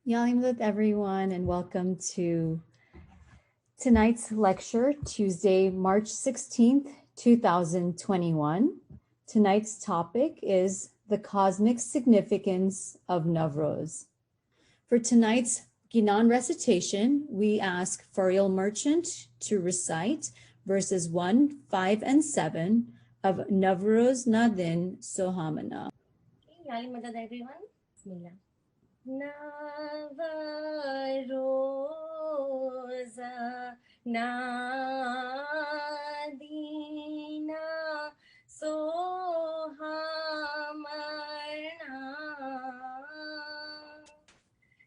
Yalimut, everyone, and welcome to tonight's lecture, Tuesday, March 16th, 2021. Tonight's topic is the cosmic significance of Navroz. For tonight's Ginan recitation, we ask Fariel Merchant to recite verses 1, 5, and 7 of Navroz Nadin Sohamana. Yalimut, everyone. Bismillah. Navaroza Nadina Sohamana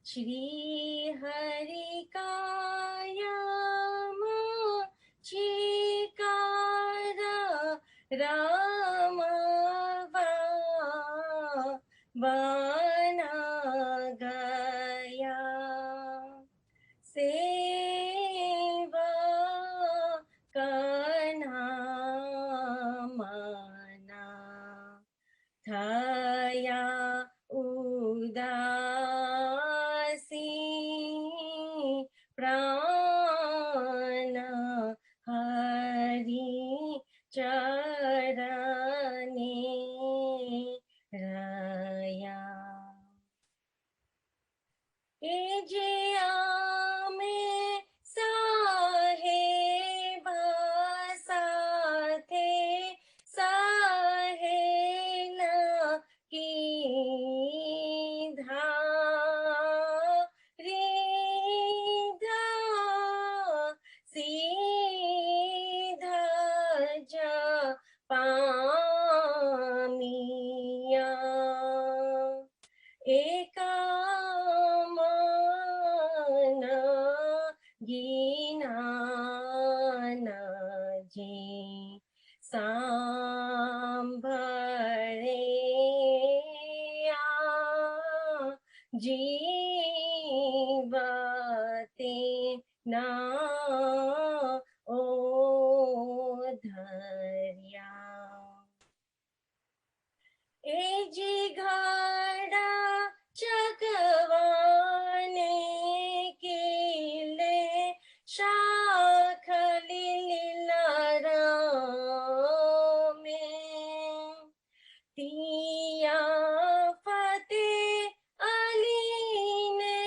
Shri Harikayama Chikara Ramava Vanagaya Seva Kanamana Thaya Udasi Prana Hari Charani Raya Ejame Saheba Sathe Sahela Ki Ridha Sidha Pamiya Ekamana Ginana Ji Sambhareya Jivate Na Odharya Ejighada Chakavane Kile Shakhalillarame Tiya Fate Aline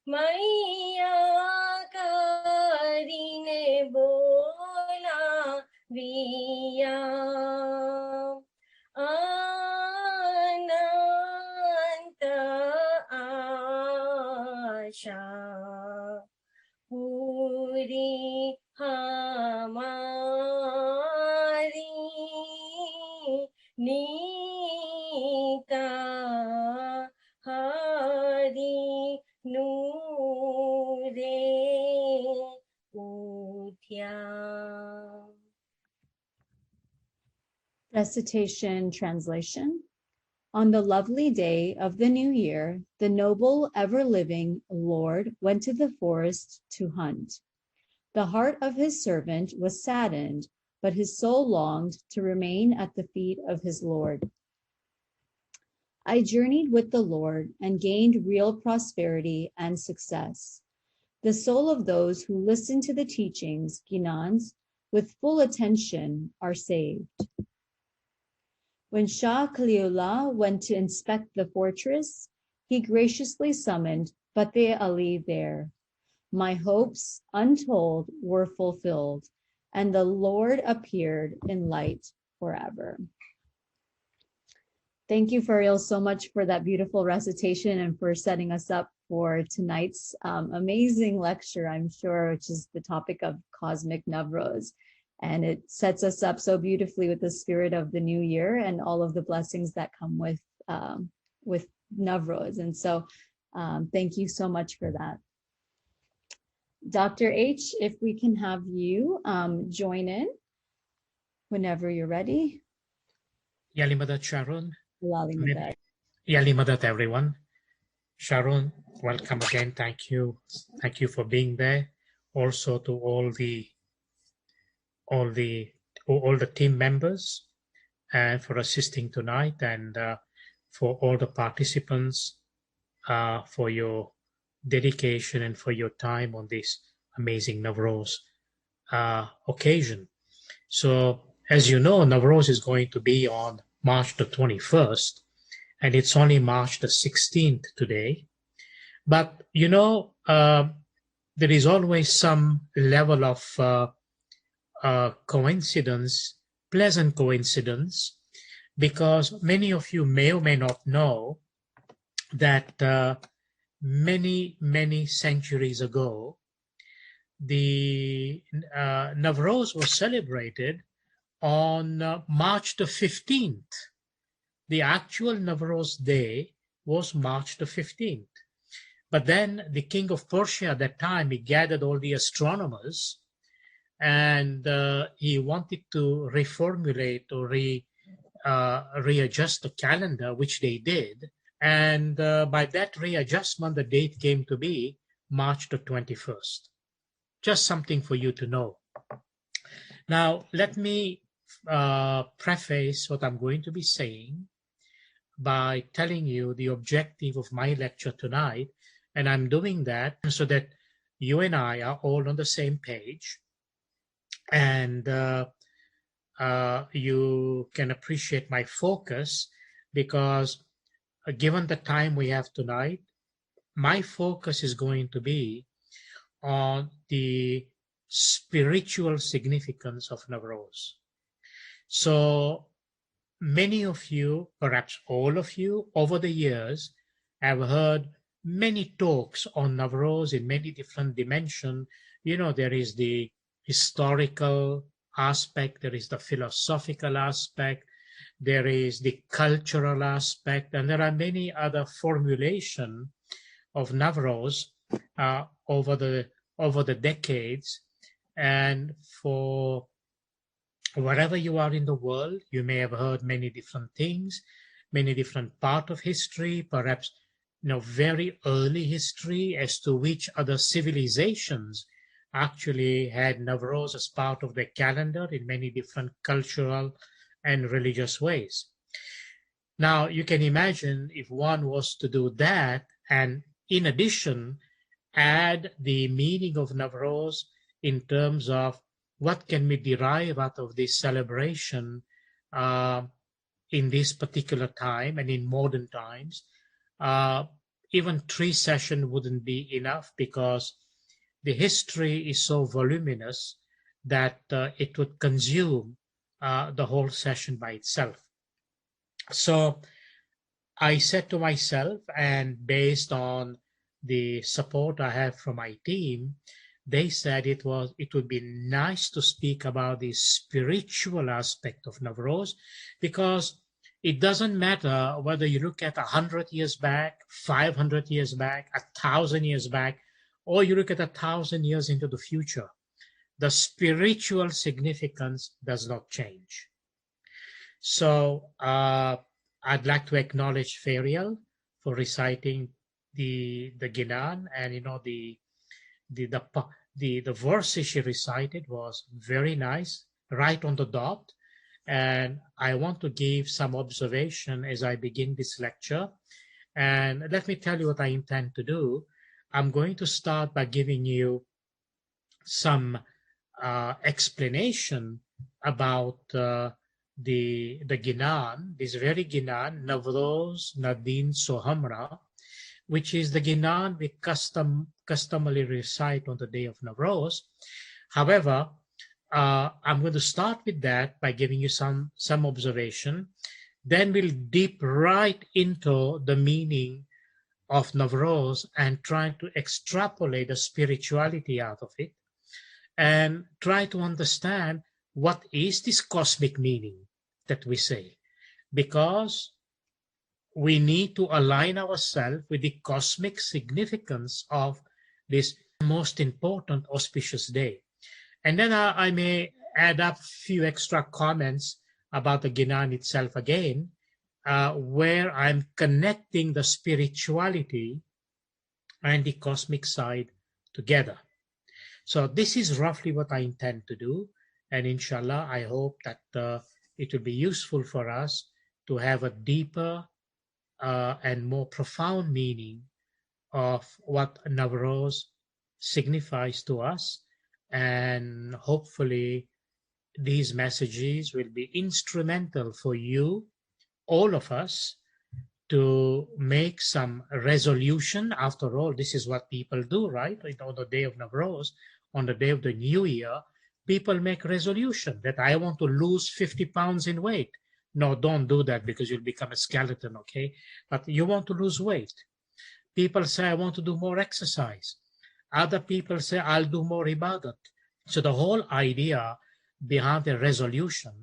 Maiya Karine Bola Viya Ananta Asha Puri Hamari Nita Hari Nure Utya. Recitation translation. On the lovely day of the new year, the noble, ever-living Lord went to the forest to hunt. The heart of his servant was saddened, but his soul longed to remain at the feet of his Lord. I journeyed with the Lord and gained real prosperity and success. The soul of those who listen to the teachings, Ginans, with full attention are saved. When Shah Kaliullah went to inspect the fortress, he graciously summoned Fateh Ali there. My hopes, untold, were fulfilled, and the Lord appeared in light forever. Thank you, Fariel, so much for that beautiful recitation and for setting us up for tonight's amazing lecture, I'm sure, which is the topic of cosmic Navroz. And it sets us up so beautifully with the spirit of the new year and all of the blessings that come with Navroz. And so thank you so much for that. Dr. H, if we can have you join in whenever you're ready. Yalimadat Sharon. Yalimadat. Yalimadat everyone. Sharon, welcome again. Thank you. Thank you for being there. Also to all the team members and for assisting tonight, and for all the participants for your dedication and for your time on this amazing Navroz occasion. So, as you know, Navroz is going to be on March the 21st, and it's only March the 16th today. But, you know, there is always some level of coincidence, pleasant coincidence, because many of you may or may not know that many centuries ago, the Navroz was celebrated on March the 15th. The actual Navroz day was March the 15th. But then the king of Persia at that time, he gathered all the astronomers, and he wanted to reformulate or readjust the calendar, which they did. And by that readjustment, the date came to be March the 21st. Just something for you to know. Now, let me preface what I'm going to be saying by telling you the objective of my lecture tonight. And I'm doing that so that you and I are all on the same page, and you can appreciate my focus, because given the time we have tonight, my focus is going to be on the spiritual significance of Navroz. So many of you, perhaps all of you, over the years have heard many talks on Navroz in many different dimensions. You know, there is the historical aspect, there is the philosophical aspect, there is the cultural aspect, and there are many other formulations of Navroz over the decades. And for wherever you are in the world, you may have heard many different things, many different parts of history, perhaps very early history as to which other civilizations actually had Navroz as part of their calendar in many different cultural and religious ways. Now, you can imagine if one was to do that, and in addition, add the meaning of Navroz in terms of what can we derive out of this celebration in this particular time and in modern times. Even 3 sessions wouldn't be enough, because the history is so voluminous that it would consume the whole session by itself. So I said to myself, and based on the support I have from my team, they said it would be nice to speak about the spiritual aspect of Navroz, because it doesn't matter whether you look at 100 years back, 500 years back, 1,000 years back, or you look at 1,000 years into the future. The spiritual significance does not change. So I'd like to acknowledge Ferial for reciting the Ginan, and the verses she recited was very nice, right on the dot. And I want to give some observation as I begin this lecture. And let me tell you what I intend to do. I'm going to start by giving you some explanation about the Ginan, this very Ginan, Navroz Nadin Sohamra, which is the Ginan we customarily recite on the day of Navroz. However, I'm going to start with that by giving you some observation. Then we'll dip right into the meaning of Navroz and try to extrapolate the spirituality out of it, and try to understand what is this cosmic meaning that we say, because we need to align ourselves with the cosmic significance of this most important auspicious day. And then I may add up a few extra comments about the Ginan itself again, where I'm connecting the spirituality and the cosmic side together. So this is roughly what I intend to do. And inshallah, I hope that it will be useful for us to have a deeper and more profound meaning of what Navroz signifies to us, and hopefully these messages will be instrumental for you, all of us, to make some resolution. After all, this is what people do, right? On the day of Navroz, on the day of the new year, people make resolution that I want to lose 50 pounds in weight. No, don't do that because you'll become a skeleton, okay? But you want to lose weight. People say, I want to do more exercise. Other people say, I'll do more ibadat. So the whole idea behind the resolution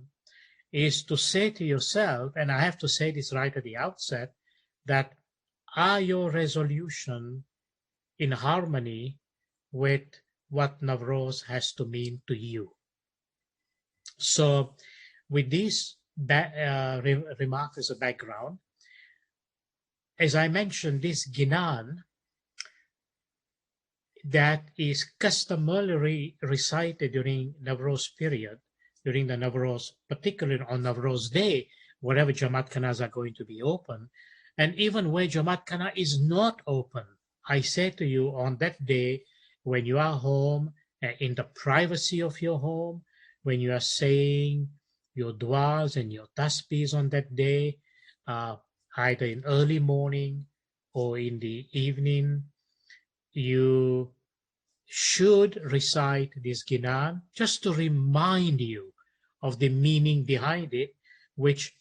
is to say to yourself, and I have to say this right at the outset, that are your resolution in harmony with what Navroz has to mean to you? So with this remark as a background, as I mentioned, this Ginan that is customarily recited during Navroz period, during the Navroz, particularly on Navroz day, wherever Jamaat Khanas are going to be open, and even where Jamaat Khana is not open. I say to you, on that day, when you are home, in the privacy of your home, when you are saying your du'as and your tasbihs on that day, either in early morning or in the evening, you should recite this Ginan just to remind you of the meaning behind it, which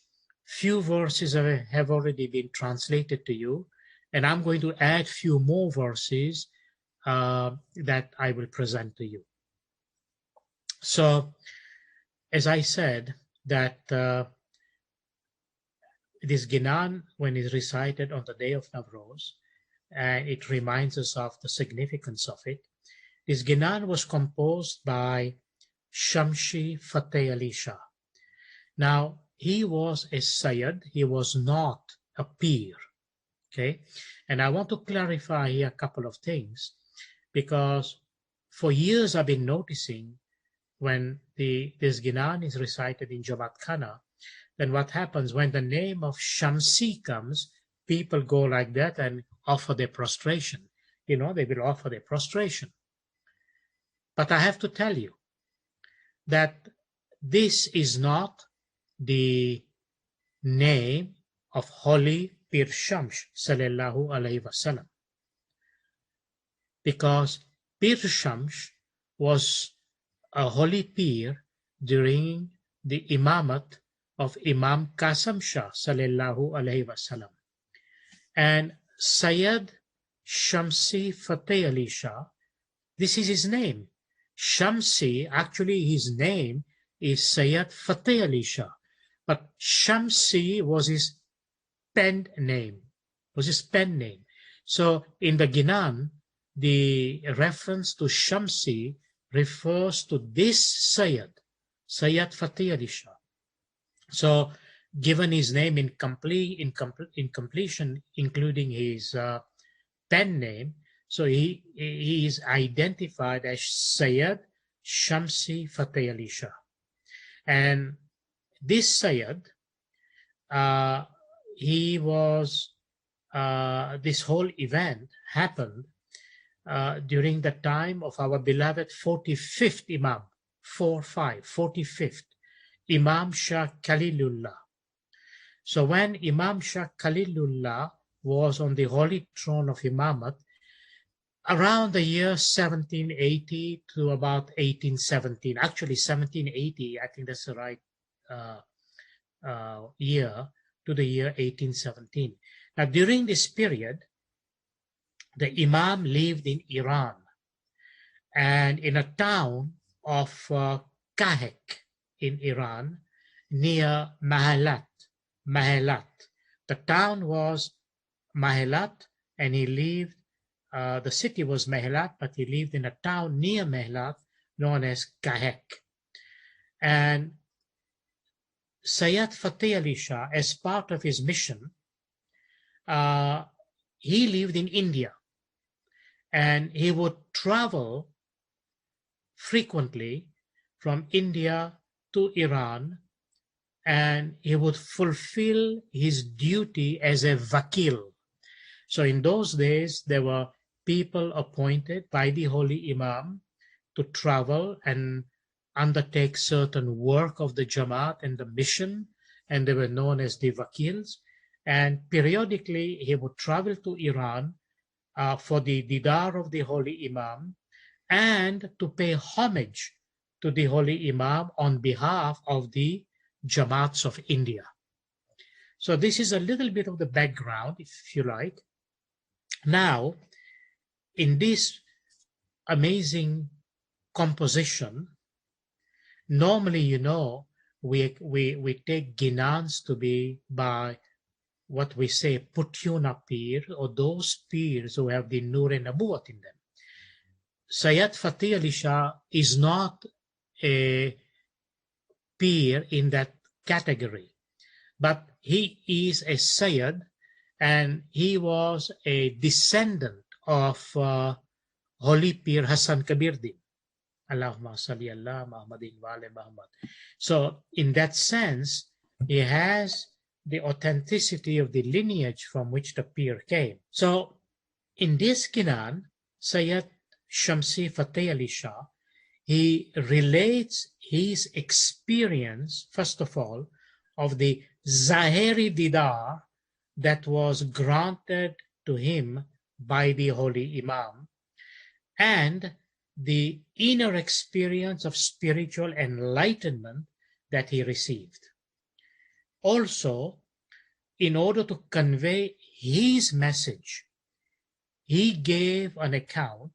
few verses have already been translated to you, and I'm going to add few more verses that I will present to you. So, as I said, that this Ginan, when it's recited on the day of Navroz, and it reminds us of the significance of it. This Ginan was composed by Shamshi Fateh Ali Shah. Now, he was a Sayyid, he was not a Peer, okay? And I want to clarify here a couple of things, because for years I've been noticing when this Ginan is recited in Jamaat Khana, then what happens when the name of Shamsi comes, people go like that and offer their prostration. You know, they will offer their prostration. But I have to tell you that this is not the name of Holy Pir Shams sallallahu alaihi wasallam, because Pir Shams was a holy Pir during the imamat of Imam Qasim Shah sallallahu alaihi wasallam, and Sayyid Shamsi Fateh Ali Shah, this is his name. Shamsi, actually his name is Sayyid Fateh Ali Shah, but Shamsi was his pen name, So in the Ginan, the reference to Shamsi refers to this Sayyid Fateh Ali Shah. So given his name in completion, including his pen name, so he is identified as Sayyid Shamsi Fateh Ali Shah. And this Sayyid, he was, this whole event happened during the time of our beloved 45th Imam, 45th Imam Shah Khalilullah. So when Imam Shah Khalilullah was on the holy throne of Imamat, around the year 1780 to about 1817, actually 1780, I think that's the right year, to the year 1817. Now during this period, the Imam lived in Iran and in a town of Kahek in Iran near Mahalat. The town was Mahalat, and he lived, the city was Mahalat, but he lived in a town near Mahalat known as Kahek. And Sayyid Fateh Ali Shah, as part of his mission, he lived in India, and he would travel frequently from India to Iran, and he would fulfill his duty as a vakil. So in those days, there were people appointed by the Holy Imam to travel and undertake certain work of the Jamaat and the mission, and they were known as the Wakils. And periodically, he would travel to Iran for the Didar of the Holy Imam and to pay homage to the Holy Imam on behalf of the Jamaats of India. So this is a little bit of the background, if you like. Now, in this amazing composition, normally, you know, we take ginans to be by what we say Putuna Pir, or those Pirs who have the Nur e Nabuwat in them. Sayyid Fatih Ali Shah is not a Pir in that category, but he is a Sayyid, and he was a descendant of Holy Pir Hassan Kabiruddin. Allahumma salli ala Muhammadin wa ala Muhammad. So in that sense, he has the authenticity of the lineage from which the Pir came. So in this Kinan, Sayyid Shamsi Fateh Ali Shah, he relates his experience, first of all, of the Zahiri Didar that was granted to him by the Holy Imam, and the inner experience of spiritual enlightenment that he received. Also, in order to convey his message, he gave an account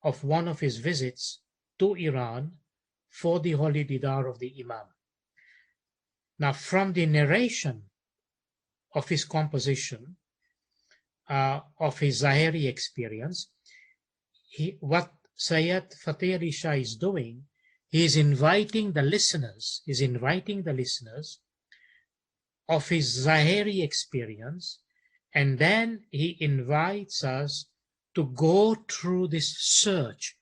of one of his visits to Iran for the Holy Didar of the Imam. Now, from the narration of his composition, of his Zahiri experience, what Sayyid Fateh Ali Shah is doing, he is inviting the listeners, of his Zahiri experience, and then he invites us to go through this search.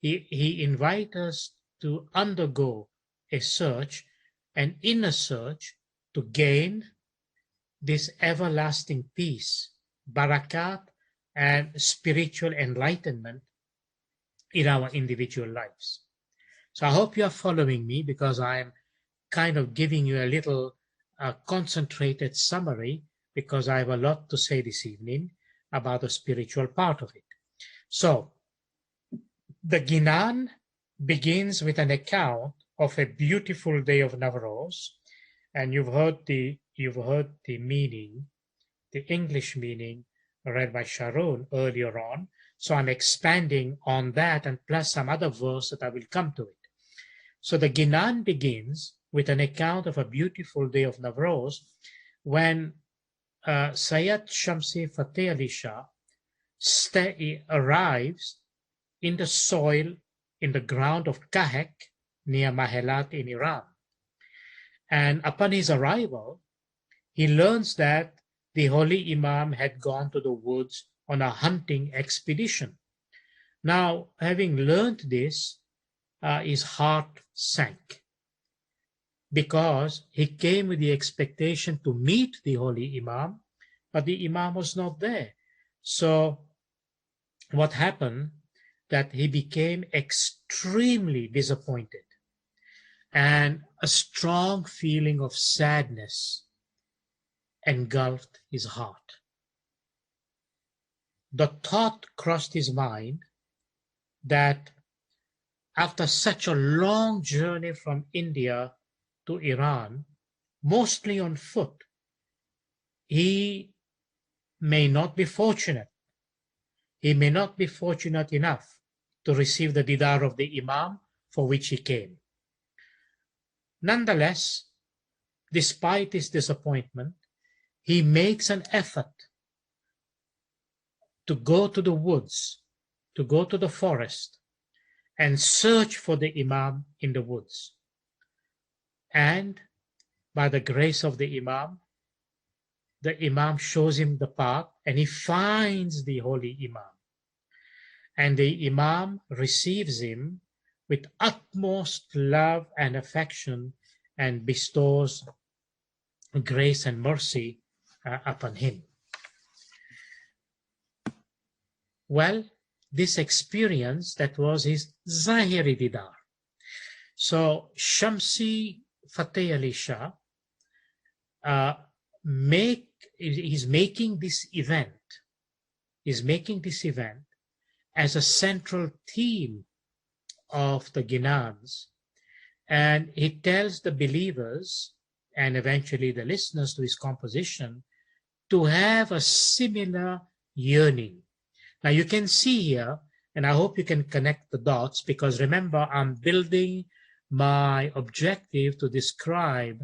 He invites us to undergo a search, an inner search, to gain this everlasting peace, barakat, and spiritual enlightenment in our individual lives. So I hope you are following me, because I'm kind of giving you a little concentrated summary, because I have a lot to say this evening about the spiritual part of it. So the Ginan begins with an account of a beautiful day of Navroz, and you've heard the meaning, the English meaning, read by Sharon earlier on. So I'm expanding on that, and plus some other verse that I will come to it. So the Ginan begins with an account of a beautiful day of Navroz, when Sayyid Shamsi Fateh Ali Shah arrives in the soil, in the ground of Kahek, near Mahelat in Iran. And upon his arrival, he learns that the Holy Imam had gone to the woods on a hunting expedition. Now, having learned this, his heart sank, because he came with the expectation to meet the Holy Imam, but the Imam was not there. So what happened, that he became extremely disappointed, and a strong feeling of sadness engulfed his heart. The thought crossed his mind that after such a long journey from India to Iran, mostly on foot, he may not be fortunate. He may not be fortunate enough to receive the Didar of the Imam for which he came. Nonetheless, despite his disappointment, he makes an effort to go to the woods, to go to the forest, and search for the Imam in the woods. And by the grace of the Imam shows him the path, and he finds the Holy Imam. And the Imam receives him with utmost love and affection, and bestows grace and mercy upon him. Well, this experience, that was his Zahiri Didar. So Shamsi Fateh Ali Shah is making this event as a central theme of the Ginans, and he tells the believers and eventually the listeners to his composition to have a similar yearning. Now you can see here, and I hope you can connect the dots, because remember, I'm building my objective to describe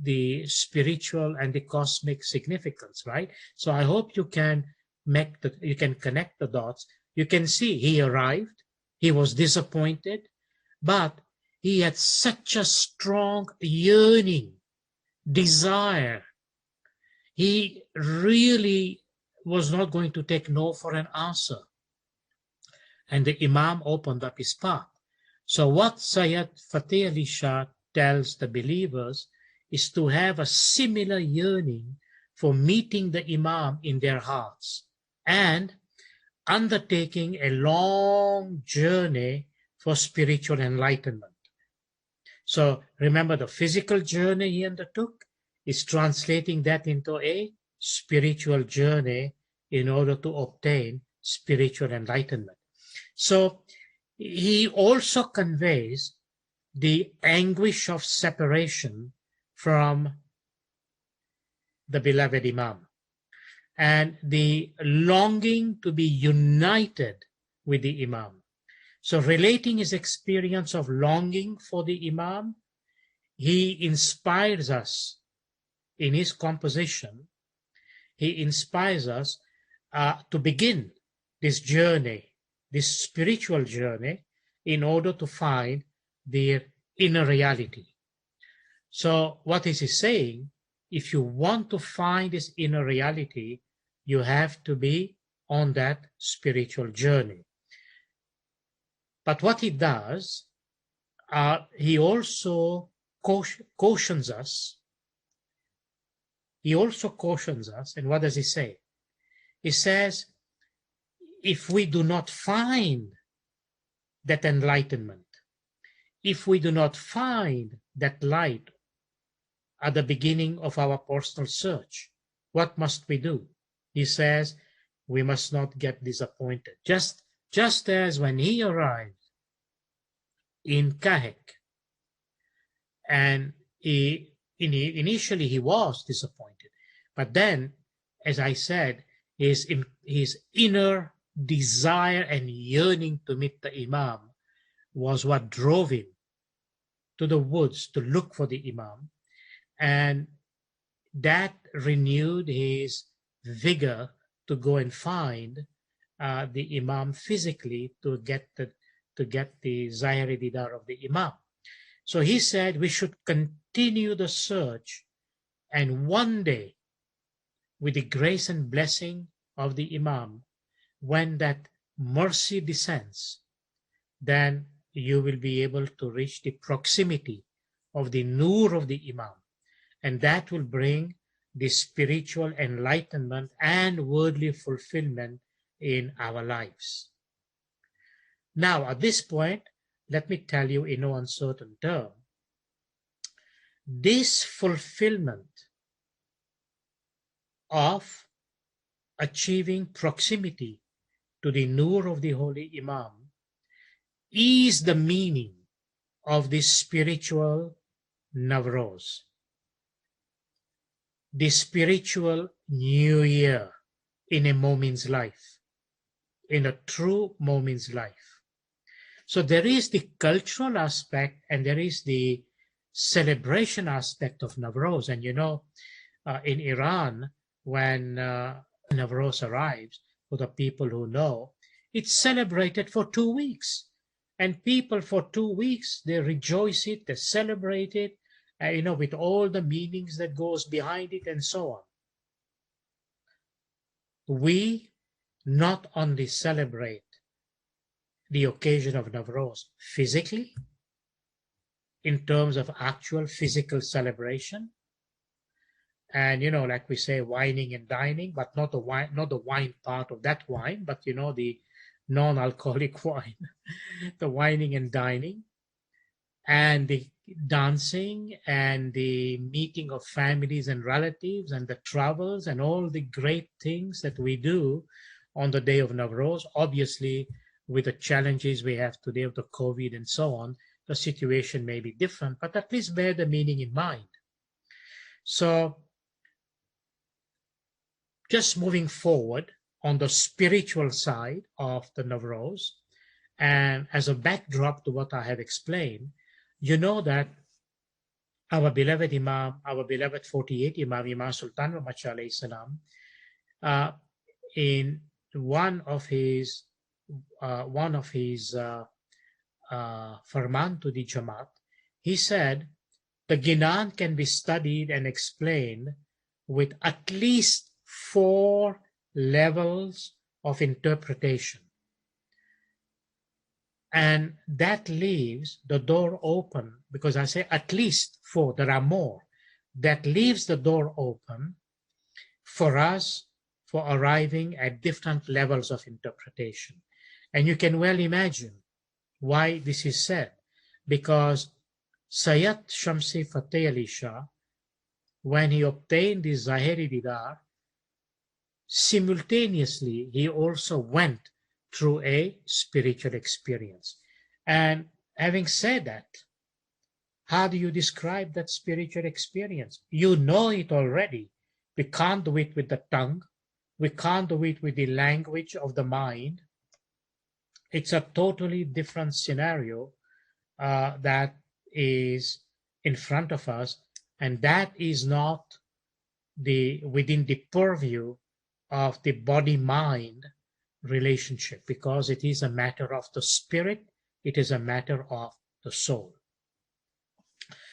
the spiritual and the cosmic significance, right? So I hope you can connect the dots. You can see he arrived, he was disappointed, but he had such a strong yearning, desire. He really was not going to take no for an answer. And the Imam opened up his path. So what Sayyid Fateh Ali Shah tells the believers is to have a similar yearning for meeting the Imam in their hearts and undertaking a long journey for spiritual enlightenment. So remember, the physical journey he undertook is translating that into a spiritual journey in order to obtain spiritual enlightenment. So he also conveys the anguish of separation from the beloved Imam and the longing to be united with the Imam. So relating his experience of longing for the Imam, he inspires us in his composition. He inspires us to begin this journey, this spiritual journey, in order to find their inner reality. So what is he saying? If you want to find this inner reality, you have to be on that spiritual journey. But what he does, he also cautions us. He also cautions us, and what does he say? He says, if we do not find that enlightenment, if we do not find that light at the beginning of our personal search, what must we do? He says, we must not get disappointed. Just as when he arrived in Kahek, and initially he was disappointed, but then, as I said, his inner desire and yearning to meet the Imam was what drove him to the woods to look for the Imam, and that renewed his vigor to go and find the Imam physically to get the Zahiri Didar of the Imam. So he said we should continue the search, and one day, with the grace and blessing of the Imam, when that mercy descends, then you will be able to reach the proximity of the Nur of the Imam, and that will bring the spiritual enlightenment and worldly fulfillment in our lives. Now, at this point, let me tell you in no uncertain term, this fulfillment of achieving proximity to the Nur of the Holy Imam is the meaning of this spiritual Navroz, the spiritual New Year in a moment's life, in a true moment's life. So there is the cultural aspect and there is the celebration aspect of Navroz. And you know, in Iran, when Navroz arrives, for the people who know, it's celebrated for 2 weeks. And people for 2 weeks, they rejoice it, they celebrate it, you know, with all the meanings that goes behind it and so on. We not only celebrate the occasion of Navroz physically, in terms of actual physical celebration, And like we say, wining and dining, but not the wine part of that wine, but the non-alcoholic wine, the wining and dining, and the dancing and the meeting of families and relatives and the travels and all the great things that we do on the day of Navroz. Obviously, with the challenges we have today of the COVID and so on, the situation may be different, but at least bear the meaning in mind. So just moving forward on the spiritual side of the Navroz, and as a backdrop to what I have explained, you know that our beloved Imam, our beloved 48 Imam Sultan alayhi salam, in one of his Farman to the Jamaat, he said the Ginan can be studied and explained with at least 4 levels of interpretation. And that leaves the door open, because I say at least 4, there are more. That leaves the door open for us for arriving at different levels of interpretation. And you can well imagine why this is said, because Sayyid Shamsi Fateh Ali Shah, when he obtained the Zahiri Didar, simultaneously he also went through a spiritual experience. And having said that, how do you describe that spiritual experience? You know it already. We can't do it with the tongue. We can't do it with the language of the mind. It's a totally different scenario that is in front of us, and that is not within the purview of the body-mind relationship, because it is a matter of the spirit, it is a matter of the soul.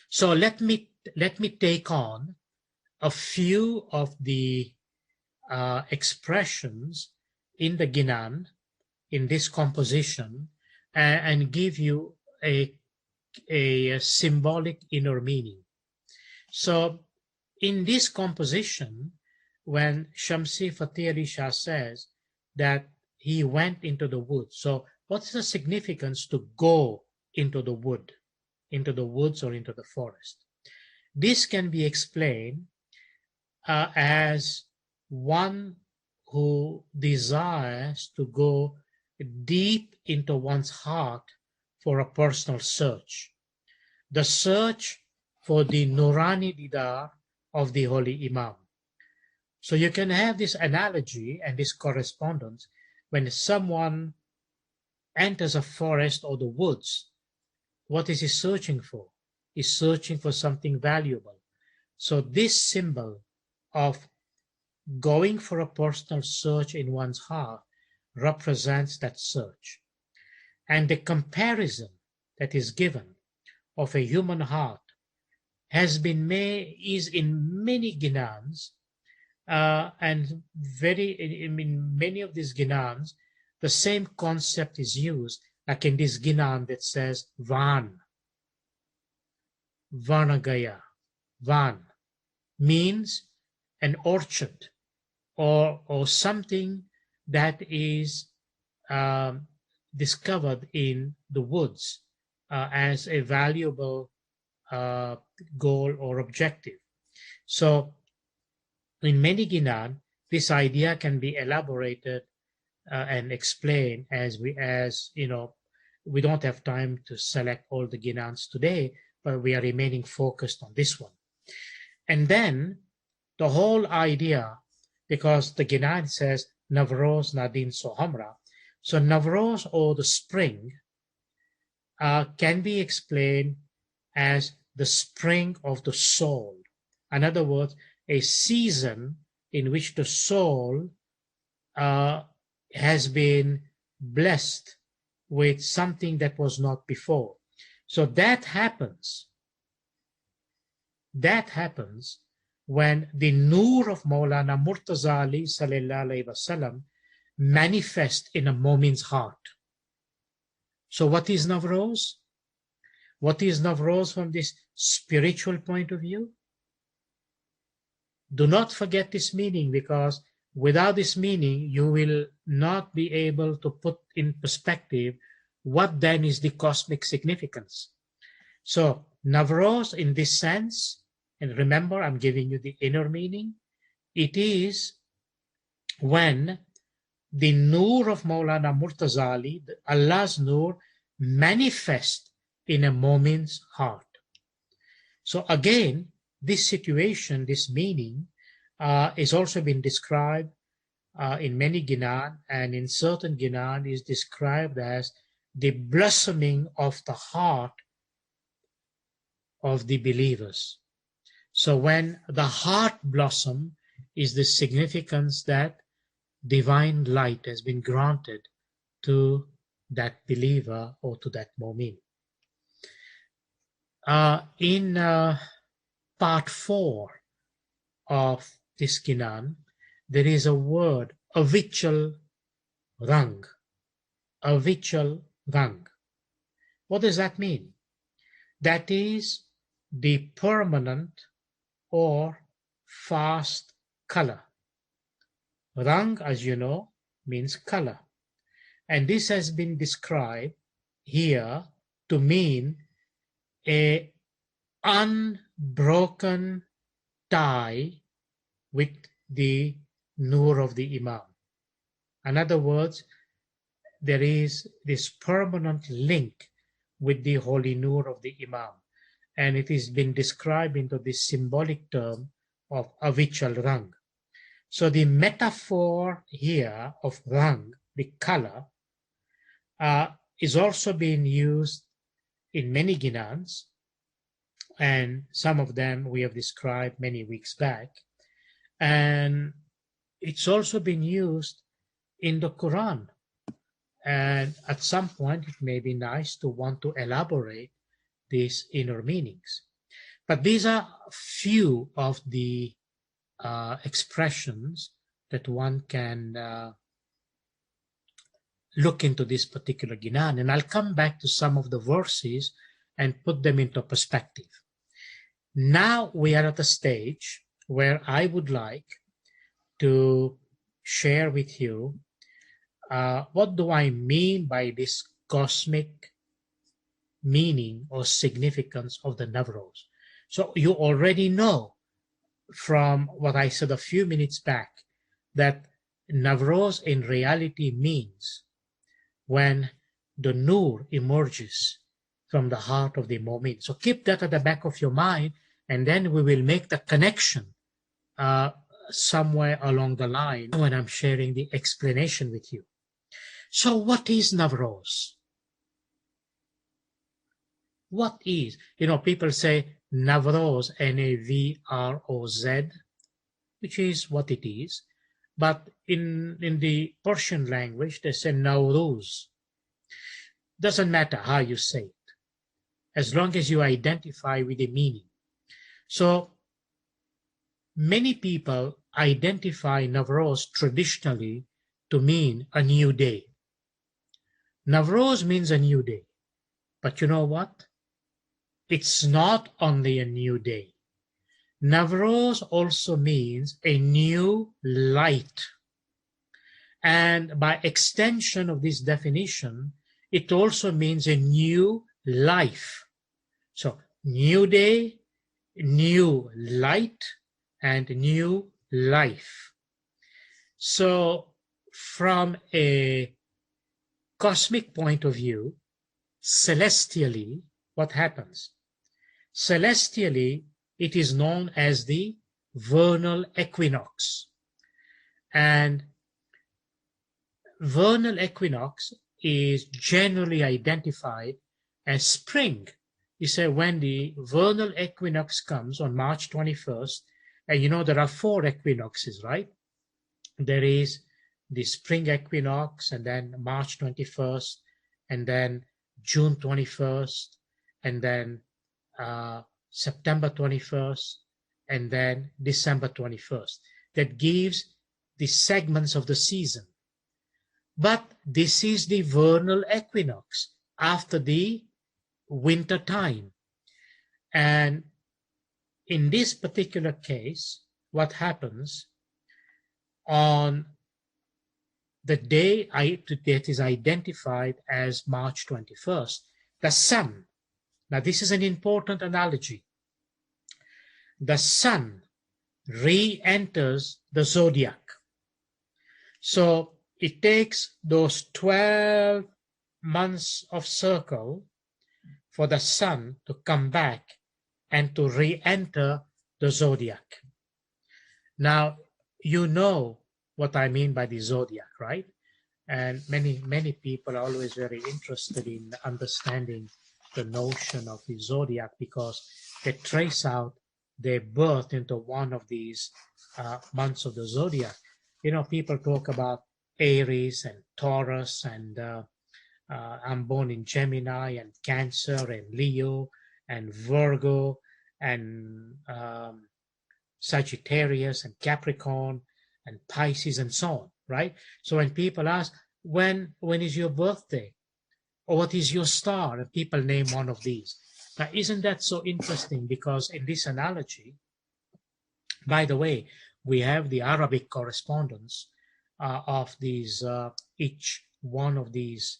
So let me take on a few of the expressions in the Ginan, in this composition, and give you a symbolic inner meaning. So in this composition, when Shamsi Fateh Ali Shah says that he went into the woods, so what's the significance to go into the woods or into the forest? This can be explained as one who desires to go deep into one's heart for a personal search, the search for the Nurani Didar of the Holy Imam. So you can have this analogy and this correspondence when someone enters a forest or the woods. What is he searching for? He's searching for something valuable. So this symbol of going for a personal search in one's heart represents that search. And the comparison that is given of a human heart is in many Ginans, and in many of these Ginans, the same concept is used, like in this Ginan that says Van, Vanagaya. Van means an orchard or something that is discovered in the woods as a valuable goal or objective. So in many Ginan, this idea can be elaborated and explained as we don't have time to select all the Ginans today, but we are remaining focused on this one. And then the whole idea, because the Ginan says Navroz Nadin Sohamra, so Navroz, or the spring, can be explained as the spring of the soul. In other words, a season in which the soul has been blessed with something that was not before. So that happens when the Nur of Maulana Murtaza Ali sallallahu alayhi wasallam manifests in a Momin's heart. So what is Navroz? What is Navroz from this spiritual point of view? do not forget this meaning, because without this meaning, you will not be able to put in perspective what then is the cosmic significance. So Navroz in this sense, and remember, I'm giving you the inner meaning, it is when the Nur of Maulana Murtazali, Allah's Nur, manifest in a moment's heart. So again, this situation, this meaning, is also been described in many Ginan, and in certain Ginan is described as the blossoming of the heart of the believers. So when the heart blossom is the significance that divine light has been granted to that believer or to that mu'min. In part 4 of this Ginan, there is a word, avichal rang. Avichal rang. What does that mean? That is the permanent or fast color. Rang, as you know, means color. And this has been described here to mean a unbroken tie with the Nur of the Imam. In other words, there is this permanent link with the Holy Nur of the Imam. And it has been described into this symbolic term of avichal rang. So the metaphor here of rang, the color, is also being used in many Ginans, and some of them we have described many weeks back. And it's also been used in the Quran. And at some point, it may be nice to want to elaborate these inner meanings. But these are few of the expressions that one can look into this particular Ginan. And I'll come back to some of the verses and put them into perspective. Now we are at a stage where I would like to share with you what do I mean by this cosmic meaning or significance of the Navroz. So you already know from what I said a few minutes back that Navroz in reality means when the Nur emerges from the heart of the Mu'min. So keep that at the back of your mind, and then we will make the connection somewhere along the line when I'm sharing the explanation with you. So what is Navroz? What is? You know, people say Navroz, N-A-V-R-O-Z, which is what it is. But in the Persian language, they say Nowruz. Doesn't matter how you say it, as long as you identify with the meaning. So many people identify Navroz traditionally to mean a new day. Navroz means a new day. But you know what? It's not only a new day. Navroz also means a new light. And by extension of this definition, it also means a new life. So new day, new light, and new life. So from a cosmic point of view, celestially, what happens? Celestially, it is known as the vernal equinox. And vernal equinox is generally identified as spring. You say when the vernal equinox comes on March 21st, and you know there are 4 equinoxes, right? There is the spring equinox, and then March 21st, and then June 21st, and then September 21st, and then December 21st. That gives the segments of the season. But this is the vernal equinox after the winter time. And in this particular case, what happens on the day that is identified as March 21st, the sun. Now, this is an important analogy. The sun re-enters the zodiac. So it takes those 12 months of circle for the sun to come back and to re-enter the zodiac. Now, you know what I mean by the zodiac, right? And many people are always very interested in understanding the notion of the zodiac because they trace out their birth into one of these months of the zodiac. You know, people talk about Aries and Taurus, and I'm born in Gemini and Cancer and Leo and Virgo and Sagittarius and Capricorn and Pisces and so on, right? So when people ask, when is your birthday? Or what is your star? And people name one of these. Now, isn't that so interesting? Because in this analogy, by the way, we have the Arabic correspondence of these, each one of these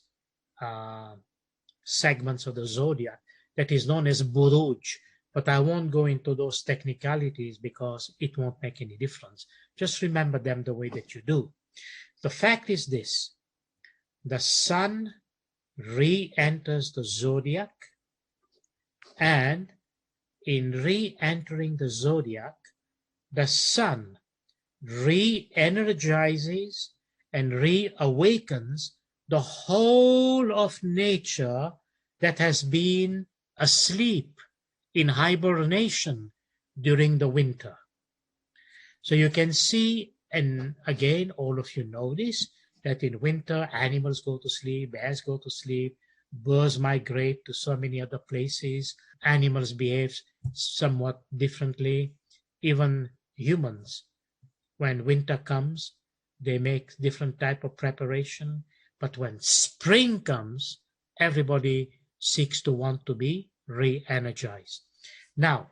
segments of the zodiac that is known as Buruj. But I won't go into those technicalities because it won't make any difference. Just remember them the way that you do. The fact is this: the sun re-enters the zodiac, and in re-entering the zodiac, the sun re-energizes and reawakens the whole of nature that has been asleep in hibernation during the winter. So you can see, and again, all of you know this, that in winter, animals go to sleep, bears go to sleep, birds migrate to so many other places, animals behave somewhat differently, even humans. When winter comes, they make different type of preparation, but when spring comes, everybody seeks to want to be re-energized. Now,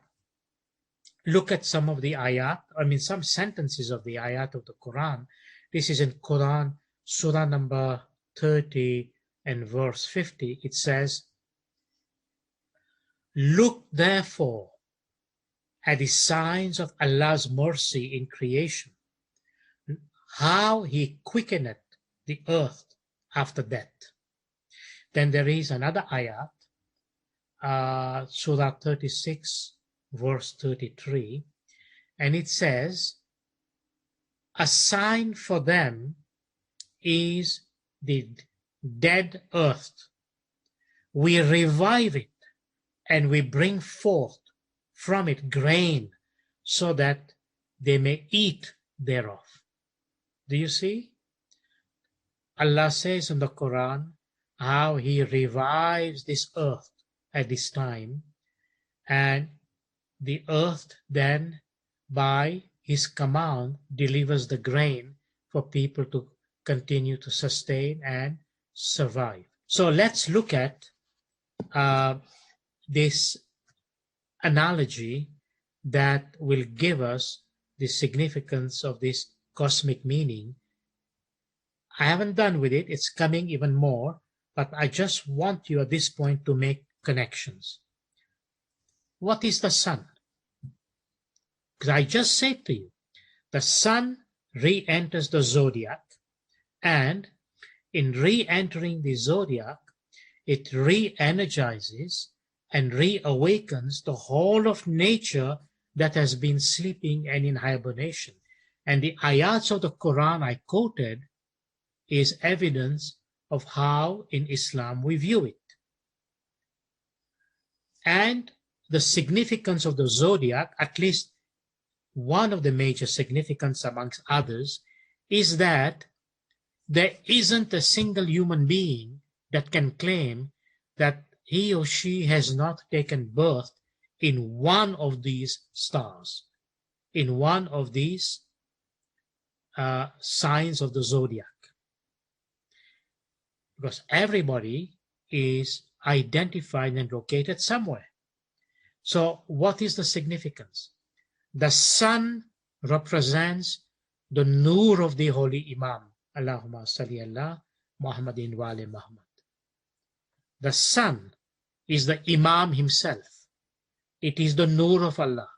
look at some of the ayat, some sentences of the ayat of the Quran. This is in Quran, Surah number 30 and verse 50. It says, "Look therefore at the signs of Allah's mercy in creation, how He quickeneth the earth after death." Then there is another ayat, Surah 36, verse 33, and it says, "A sign for them is the dead earth. We revive it, and we bring forth from it grain, so that they may eat thereof." Do you see? Allah says in the Quran how He revives this earth at this time, and the earth then, by His command, delivers the grain for people to continue to sustain and survive. So let's look at this analogy that will give us the significance of this cosmic meaning. I haven't done with it, it's coming even more, but I just want you at this point to make connections. What is the sun? Because I just said to you, the sun re-enters the zodiac, and in re-entering the zodiac, it re-energizes and reawakens the whole of nature that has been sleeping and in hibernation. And the ayats of the Quran I quoted is evidence of how in Islam we view it. And the significance of the zodiac, at least one of the major significance amongst others, is that there isn't a single human being that can claim that he or she has not taken birth in one of these stars, in one of these signs of the zodiac. Because everybody is identified and located somewhere. So what is the significance? The sun represents the Nur of the Holy Imam. Allahumma salli ala Muhammadin wa ali Muhammad. The sun is the Imam himself. It is the Nur of Allah.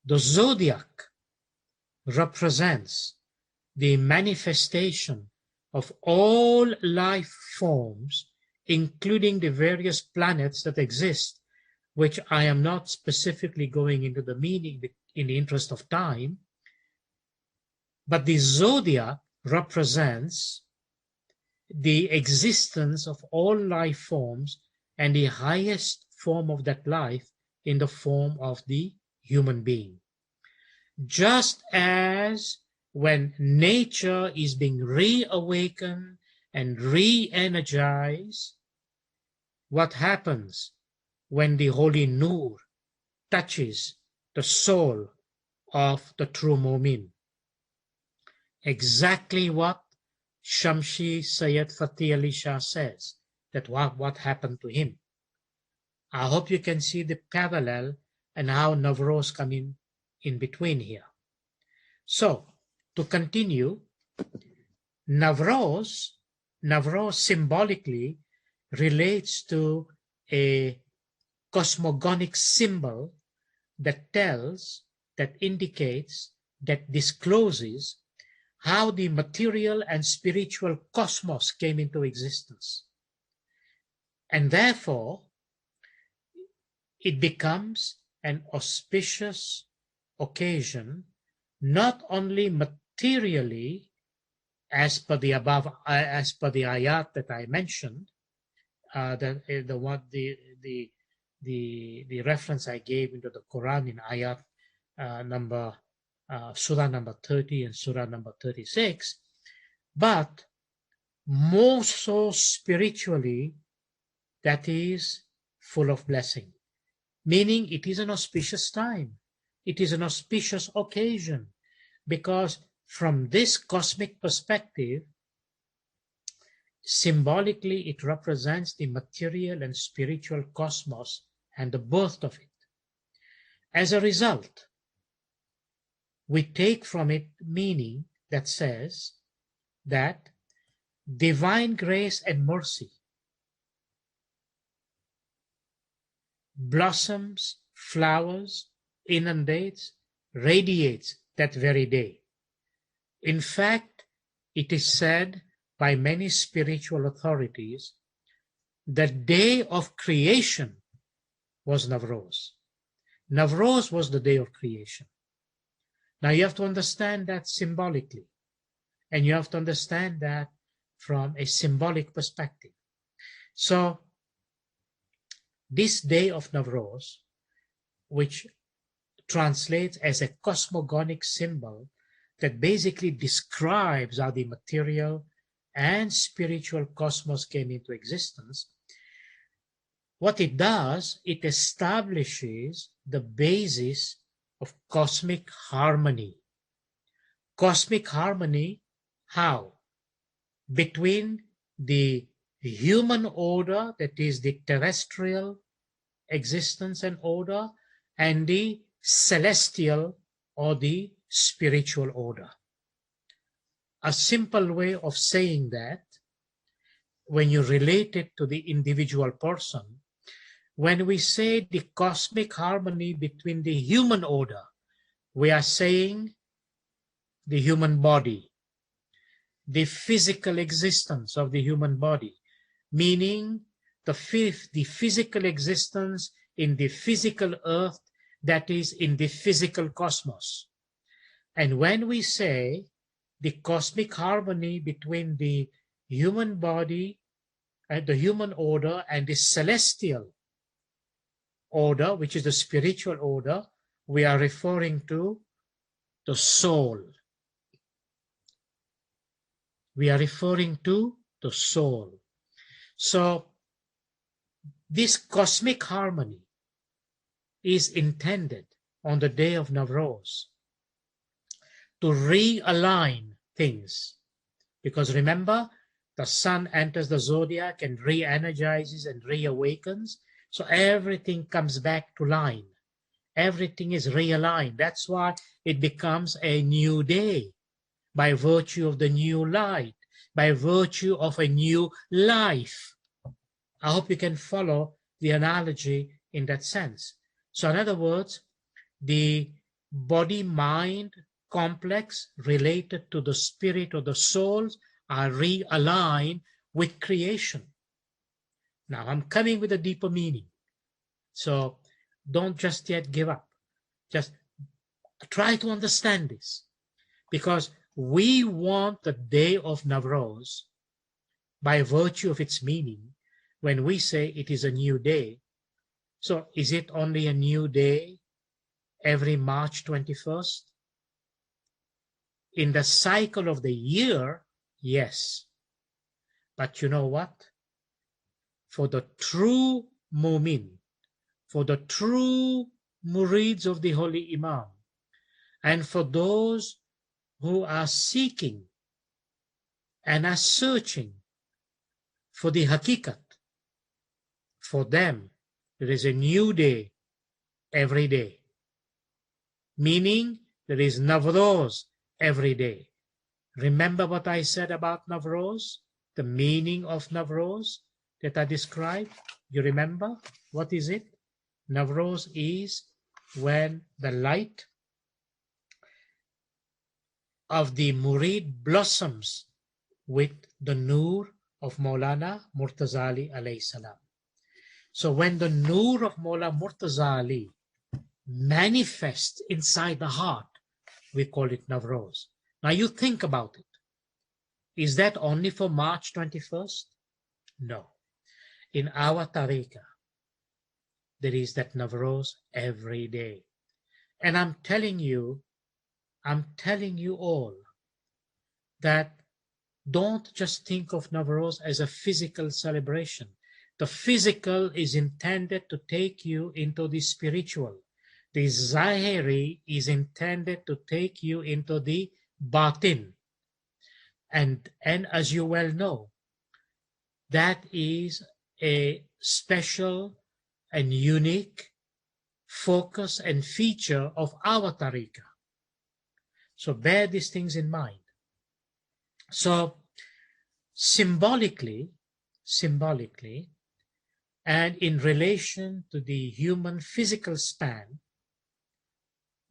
The zodiac represents the manifestation of all life forms, including the various planets that exist, which I am not specifically going into the meaning in the interest of time. But the zodiac represents the existence of all life forms and the highest form of that life in the form of the human being. Just as when nature is being reawakened and re-energized, what happens when the Holy Nur touches the soul of the true Mu'min? Exactly what Shamshi Sayyid Fatih Ali Shah says, that what happened to him. I hope you can see the parallel and how Navroz come in between here. So, to continue, Navroz symbolically relates to a cosmogonic symbol that tells, that indicates, that discloses how the material and spiritual cosmos came into existence. And therefore, it becomes an auspicious occasion, not only materially, as per the ayat that I mentioned, the reference I gave into the Quran in ayat surah number 30 and surah number 36, but more so spiritually, that is full of blessing. Meaning it is an auspicious time. It is an auspicious occasion, because from this cosmic perspective, symbolically it represents the material and spiritual cosmos and the birth of it. As a result, we take from it meaning that says that divine grace and mercy blossoms, flowers, inundates, radiates that very day. In fact, it is said by many spiritual authorities, the day of creation was Navroz. Navroz was the day of creation. Now you have to understand that symbolically, and you have to understand that from a symbolic perspective. So this day of Navroz, which translates as a cosmogonic symbol that basically describes how the material and spiritual cosmos came into existence, what it does, it establishes the basis of cosmic harmony. Cosmic harmony, how? Between the human order, that is the terrestrial existence and order, and the celestial or the spiritual order. A simple way of saying that, when you relate it to the individual person, when we say the cosmic harmony between the human order, we are saying the human body, the physical existence of the human body, meaning the physical existence in the physical earth, that is in the physical cosmos. And when we say the cosmic harmony between the human body and the human order and the celestial order, which is the spiritual order, we are referring to the soul. We are referring to the soul. So this cosmic harmony is intended on the day of Navroz to realign things. Because remember, the sun enters the zodiac and re-energizes and reawakens. So everything comes back to line. everything is realigned. That's why it becomes a new day by virtue of the new light, by virtue of a new life. I hope you can follow the analogy in that sense. So in other words, the body-mind complex related to the spirit or the souls are realigned with creation. Now I'm coming with a deeper meaning. So don't just yet give up. Just try to understand this, because we want the day of Navroz, by virtue of its meaning, when we say it is a new day. So is it only a new day every March 21st? In the cycle of the year, yes. But you know what? For the true mu'min, for the true murids of the Holy Imam, and for those who are seeking and are searching for the hakikat, for them, there is a new day every day. Meaning, there is Navroz every day. Remember what I said about Navroz? The meaning of Navroz that I described? You remember? What is it? Navroz is when the light of the Murid blossoms with the Nur of Maulana Murtaza Ali alayhi salam. So when the Nur of Maulana Murtaza Ali manifests inside the heart, we call it Navroz. Now you think about it. Is that only for March 21st? No. In our tariqah, there is that Navroz every day. And I'm telling you all that don't just think of Navroz as a physical celebration. The physical is intended to take you into the spiritual. The Zahiri is intended to take you into the Batin. And as you well know, that is a special and unique focus and feature of our tariqah. So bear these things in mind. So symbolically, and in relation to the human physical span,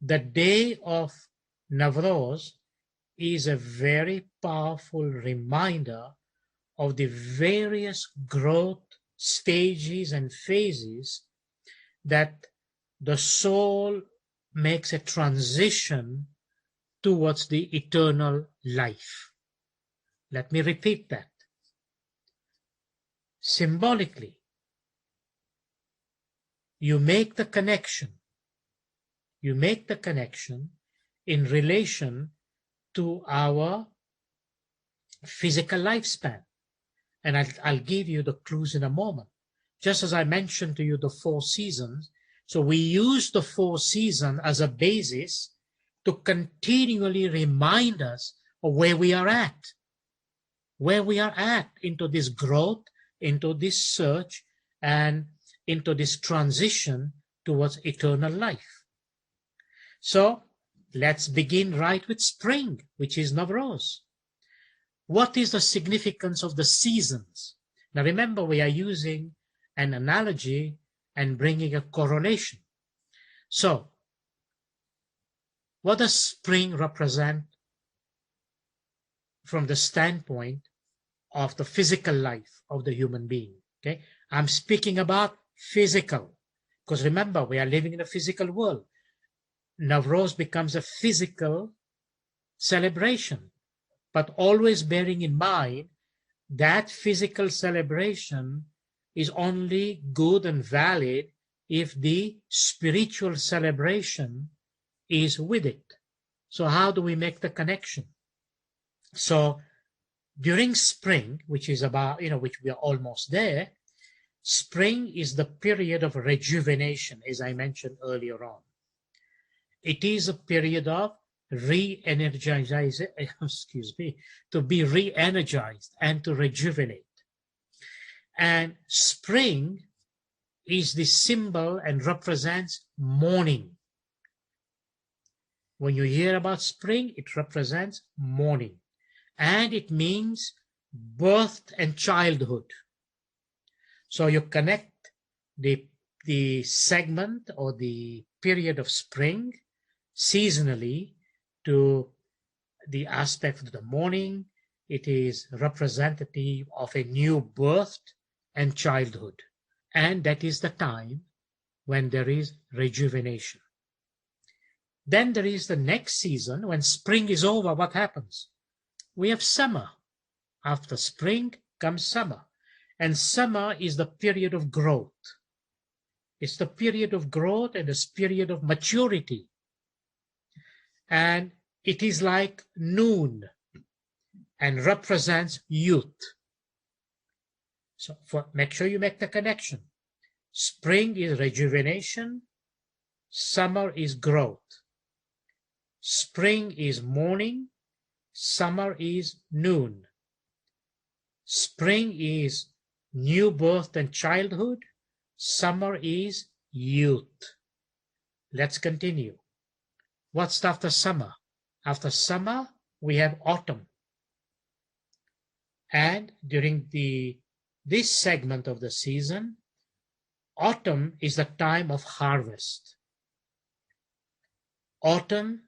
the day of Navroz is a very powerful reminder of the various growth stages and phases that the soul makes a transition towards the eternal life. Let me repeat that. Symbolically, you make the connection. You make the connection in relation to our physical lifespan. And I'll give you the clues in a moment. Just as I mentioned to you the 4 seasons, so we use the 4 seasons as a basis to continually remind us of where we are at into this growth, into this search, and into this transition towards eternal life. So let's begin right with spring, which is Navroz. What is the significance of the seasons? Now remember, we are using an analogy and bringing a correlation. So what does spring represent from the standpoint of the physical life of the human being? Okay, I'm speaking about physical, because remember, we are living in a physical world. Navroz becomes a physical celebration, but always bearing in mind that physical celebration is only good and valid if the spiritual celebration is with it. So how do we make the connection? So during spring, which is about, which we are almost there, spring is the period of rejuvenation, as I mentioned earlier on. It is a period of re-energization, to be re-energized and to rejuvenate. And spring is the symbol and represents morning. When you hear about spring, it represents morning, and it means birth and childhood. So you connect the segment or the period of spring seasonally to the aspect of the morning. It is representative of a new birth and childhood. And that is the time when there is rejuvenation. Then there is the next season. When spring is over, what happens? We have summer. After spring comes summer. And summer is the period of growth. It's the period of growth and this period of maturity. And it is like noon and represents youth. So make sure you make the connection. Spring is rejuvenation. Summer is growth. Spring is morning. Summer is noon. Spring is new birth and childhood. Summer is youth. Let's continue. What's after summer? After summer, we have autumn. And during this segment of the season, autumn is the time of harvest. Autumn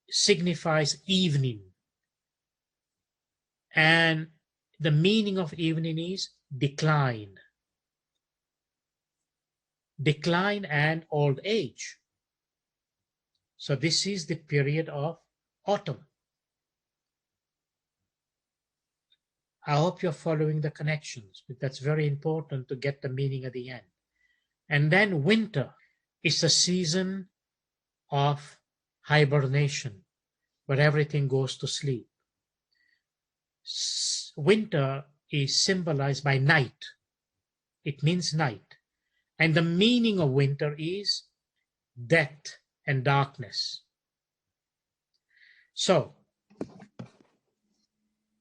signifies evening. And the meaning of evening is decline. Decline and old age. So this is the period of autumn. I hope you're following the connections, but that's very important to get the meaning at the end. And then winter is the season of hibernation, where everything goes to sleep. Winter is symbolized by night. It means night. And the meaning of winter is death and darkness. So,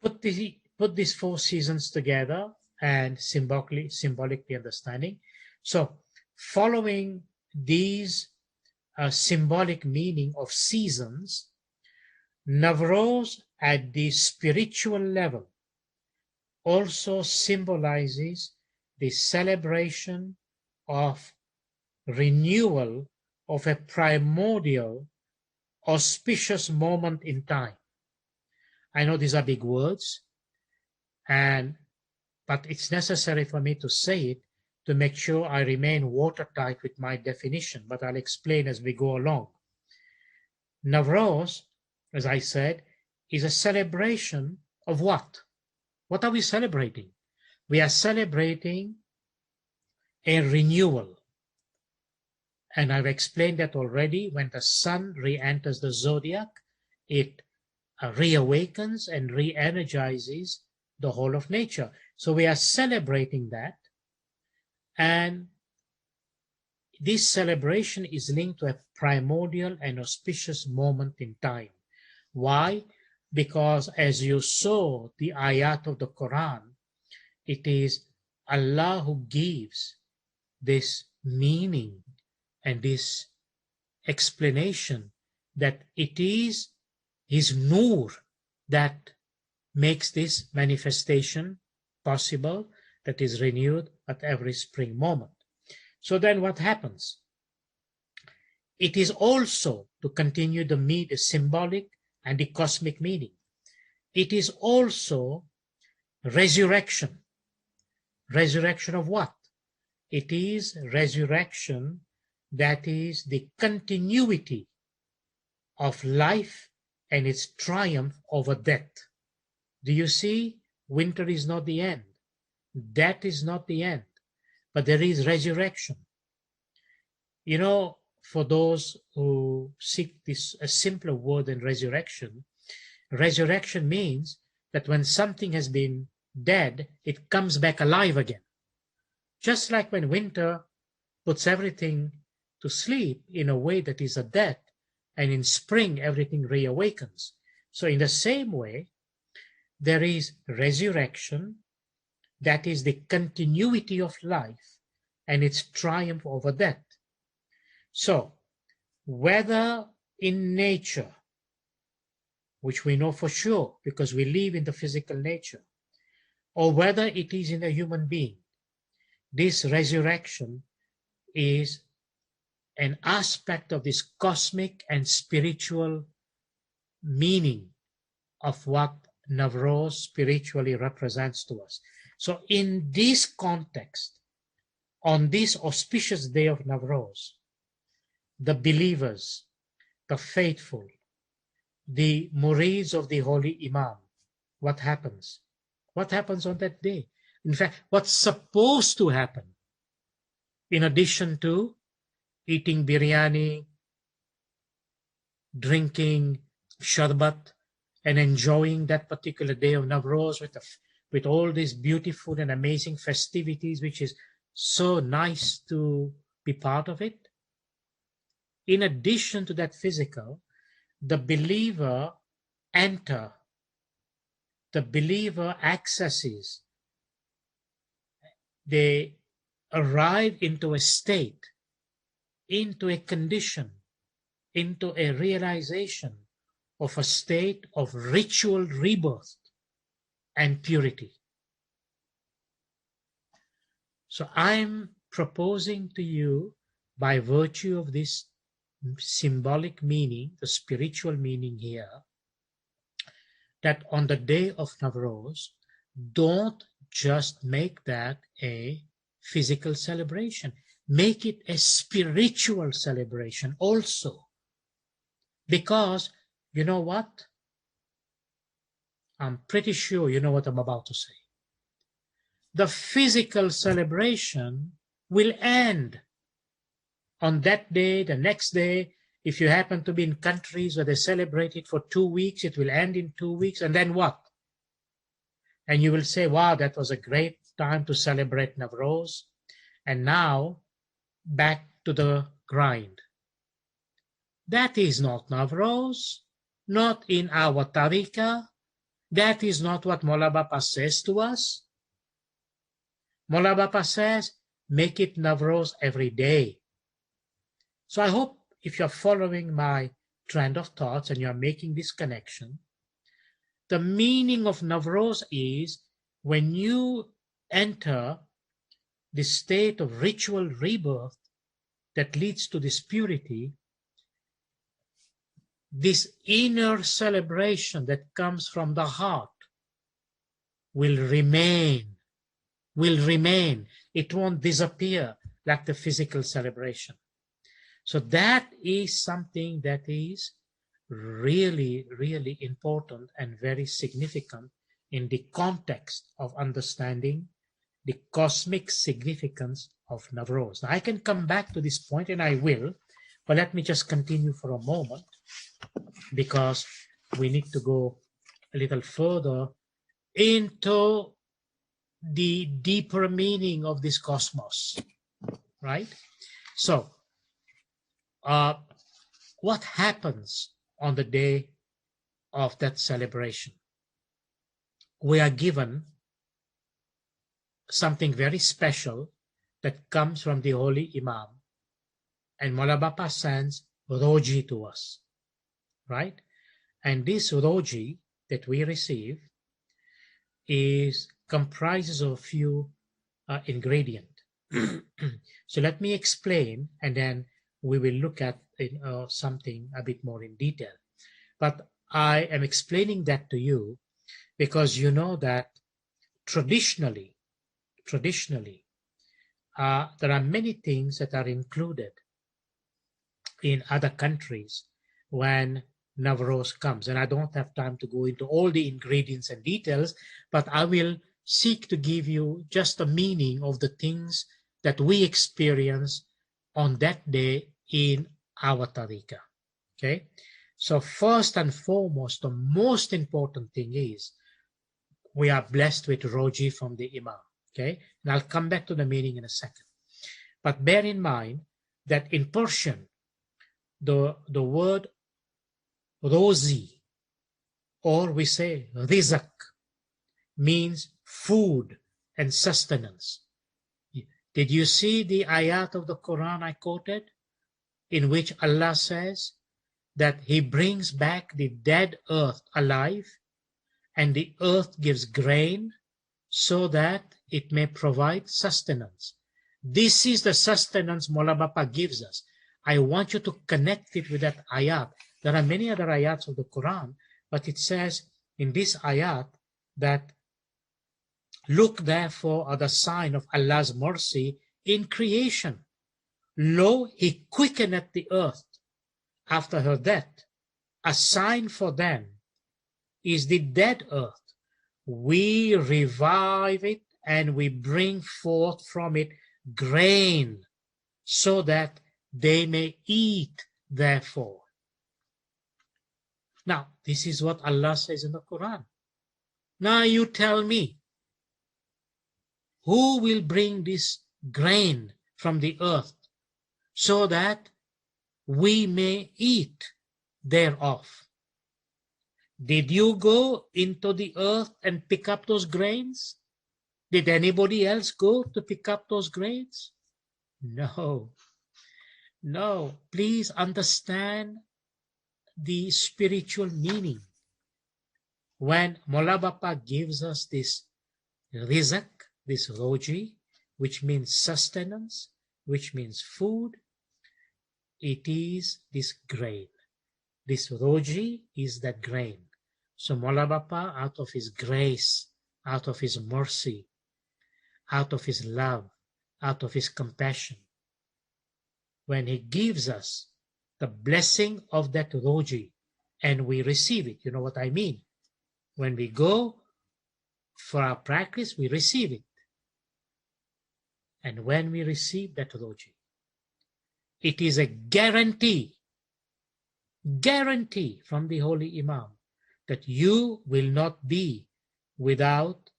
put these four seasons together and symbolically understanding. So, following these symbolic meaning of seasons, Navroz at the spiritual level also symbolizes the celebration of renewal of a primordial, auspicious moment in time. I know these are big words, but it's necessary for me to say it to make sure I remain watertight with my definition, but I'll explain as we go along. Navroz, as I said, is a celebration of what? What are we celebrating? We are celebrating a renewal. And I've explained that already. When the sun re-enters the zodiac, it reawakens and re-energizes the whole of nature. So we are celebrating that. And this celebration is linked to a primordial and auspicious moment in time. Why? Because as you saw the ayat of the Quran, it is Allah who gives this meaning and this explanation that it is His Nur that makes this manifestation possible, that is renewed at every spring moment. So then what happens? It is also, to continue the symbolic and the cosmic meaning, it is also resurrection. Resurrection of what? It is resurrection that is the continuity of life and its triumph over death. Do you see? Winter is not the end. Death is not the end. But there is resurrection. You know, for those who seek a simpler word than resurrection, resurrection means that when something has been dead, it comes back alive again. Just like when winter puts everything to sleep in a way that is a death, and in spring everything reawakens. So in the same way, there is resurrection, that is the continuity of life and its triumph over death. So whether in nature, which we know for sure because we live in the physical nature, or whether it is in a human being, this resurrection is an aspect of this cosmic and spiritual meaning of what Navroz spiritually represents to us. So in this context, on this auspicious day of Navroz, the believers, the faithful, the murids of the Holy Imam, what happens? What happens on that day? In fact, what's supposed to happen, in addition to eating biryani, drinking sharbat, and enjoying that particular day of Navroz with all these beautiful and amazing festivities, which is so nice to be part of it. In addition to that physical, the believer accesses, they arrive into a state, into a condition, into a realization of a state of ritual rebirth and purity. So I'm proposing to you, by virtue of this symbolic meaning, the spiritual meaning here, that on the day of Navroz, don't just make that a physical celebration. Make it a spiritual celebration also. Because, you know what? I'm pretty sure you know what I'm about to say. The physical celebration will end on that day, the next day. If you happen to be in countries where they celebrate it for 2 weeks, it will end in 2 weeks. And then what? And you will say, wow, that was a great time to celebrate Navroz. And now back to the grind. That is not Navroz, not in our tariqah. That is not what Mola Bapa says to us. Mola Bapa says, make it Navroz every day. So I hope if you're following my trend of thoughts and you're making this connection, the meaning of Navroz is when you enter the state of ritual rebirth that leads to this purity, this inner celebration that comes from the heart will remain. It won't disappear like the physical celebration. So that is something that is really, really important and very significant in the context of understanding the cosmic significance of Navroz. Now, I can come back to this point, and I will, but let me just continue for a moment, because we need to go a little further into the deeper meaning of this cosmos, right? So, what happens on the day of that celebration? We are given something very special that comes from the Holy Imam, and Mola Bapa sends roji to us, right? And this roji that we receive comprises of a few ingredients. So let me explain, and then we will look at something a bit more in detail. But I am explaining that to you because you know that traditionally, there are many things that are included in other countries when Navroz comes. And I don't have time to go into all the ingredients and details, but I will seek to give you just the meaning of the things that we experience on that day in our tariqah. Okay? So first and foremost, the most important thing is we are blessed with roji from the Imam. Okay? And I'll come back to the meaning in a second. But bear in mind that in Persian, the word rozi, or we say rizq, means food and sustenance. Did you see the ayat of the Quran I quoted, in which Allah says that he brings back the dead earth alive, and the earth gives grain so that it may provide sustenance. This is the sustenance Mola Bapa gives us. I want you to connect it with that ayat. There are many other ayats of the Quran, but it says in this ayat that, look therefore at the sign of Allah's mercy in creation. Lo, he quickeneth the earth after her death. A sign for them is the dead earth. We revive it and we bring forth from it grain so that they may eat therefore. Now, this is what Allah says in the Quran. Now you tell me, who will bring this grain from the earth so that we may eat thereof? Did you go into the earth and pick up those grains? Did anybody else go to pick up those grains? No. No. Please understand the spiritual meaning. When Mola Bapa gives us this rizq, this roji, which means sustenance, which means food, it is this grain. This roji is that grain. So Mola Bapa, out of his grace, out of his mercy, out of his love, out of his compassion, when he gives us the blessing of that roji and we receive it, you know what I mean? When we go for our practice, we receive it. And when we receive that roji, it is a guarantee from the Holy Imam that you will not be without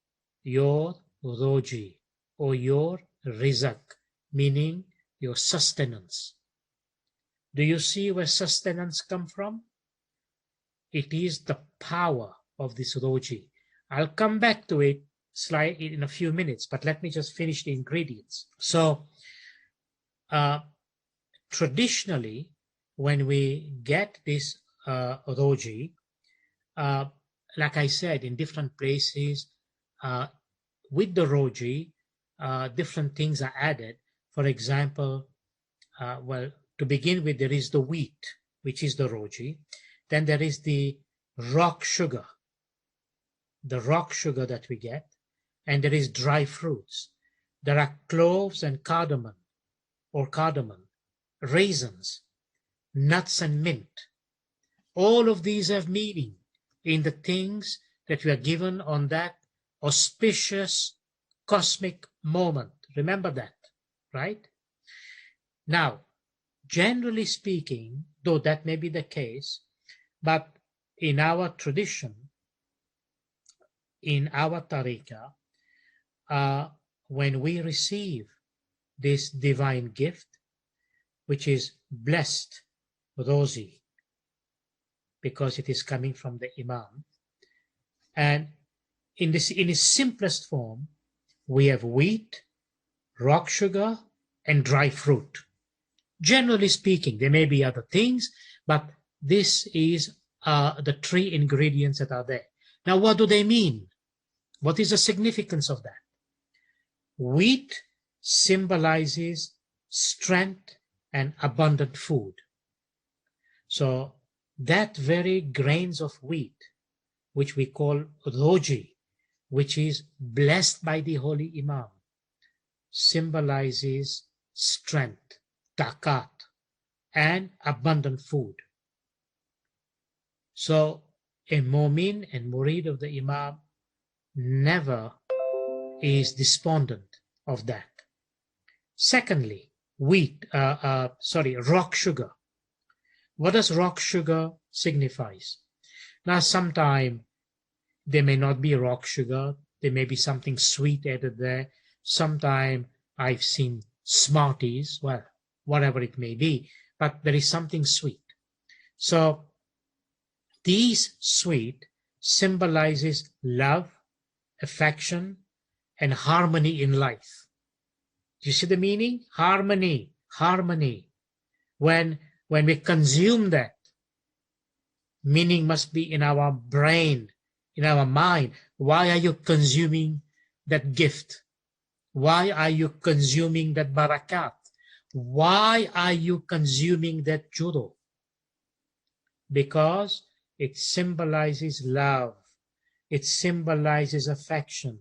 your roji or your rizq, meaning your sustenance. Do you see where sustenance comes from? It is the power of this roji. I'll come back to it slightly in a few minutes, but let me just finish the ingredients. So, traditionally, when we get this roji, like I said, in different places, with the roji, different things are added. For example, well, to begin with, there is the wheat, which is the roji. Then there is the rock sugar that we get. And there is dry fruits. There are cloves and cardamom, raisins, nuts and mint. All of these have meaning in the things that we are given on that auspicious cosmic moment. Remember that, right? Now, generally speaking, though that may be the case, but in our tradition, in our tariqah, when we receive this divine gift, which is blessed rozi, because it is coming from the Imam, and in its simplest form, we have wheat, rock sugar, and dry fruit. Generally speaking, there may be other things, but this is the three ingredients that are there. Now, what do they mean? What is the significance of that? Wheat symbolizes strength and abundant food. So that very grains of wheat, which we call roji, which is blessed by the Holy Imam, symbolizes strength, takat, and abundant food. So a mu'min and murid of the Imam never is despondent of that. Secondly, rock sugar. What does rock sugar signifies? Now, sometimes there may not be rock sugar. There may be something sweet added there. Sometimes I've seen Smarties, well, whatever it may be, but there is something sweet. So these sweet symbolizes love, affection, and harmony in life. Do you see the meaning? Harmony. When we consume that, Meaning must be in our brain, in our mind. Why are you consuming that gift? Why are you consuming that barakat? Why are you consuming that judo? Because it symbolizes love, it symbolizes affection,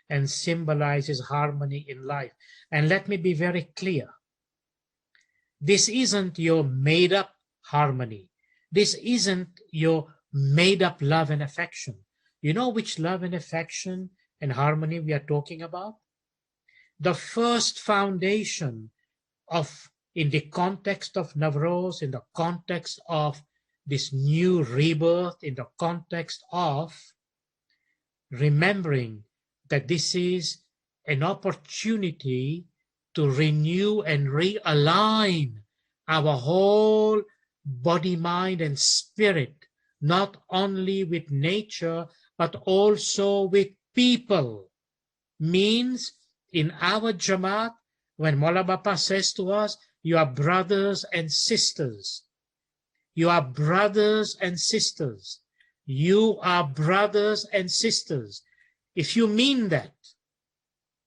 and symbolizes harmony in life. And let me be very clear. This isn't your made up harmony. This isn't your made up love and affection. You know which love and affection and harmony we are talking about? The first foundation of, in the context of Navroz, in the context of this new rebirth, in the context of remembering that this is an opportunity to renew and realign our whole body, mind, and spirit, not only with nature, but also with people. Means in our Jamaat, when Mola Bapa says to us, you are brothers and sisters. You are brothers and sisters. You are brothers and sisters. If you mean that,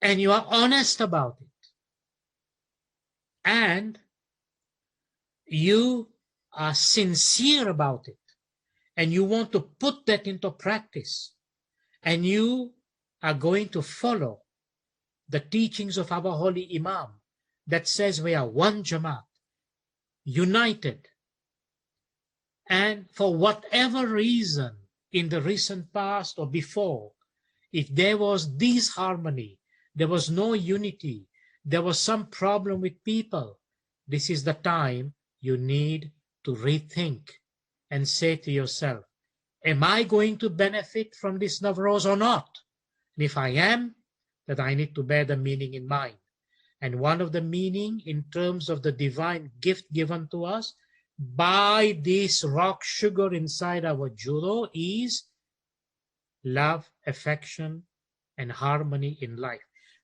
and you are honest about it, and you are sincere about it, and you want to put that into practice, and you are going to follow the teachings of our holy Imam that says we are one Jamaat, united, and for whatever reason in the recent past or before, if there was disharmony, there was no unity, there was some problem with people, this is the time you need to rethink and say to yourself, am I going to benefit from this Navroz or not? And if I am, that I need to bear the meaning in mind. And one of the meaning in terms of the divine gift given to us by this rock sugar inside our judo is love, affection, and harmony in life.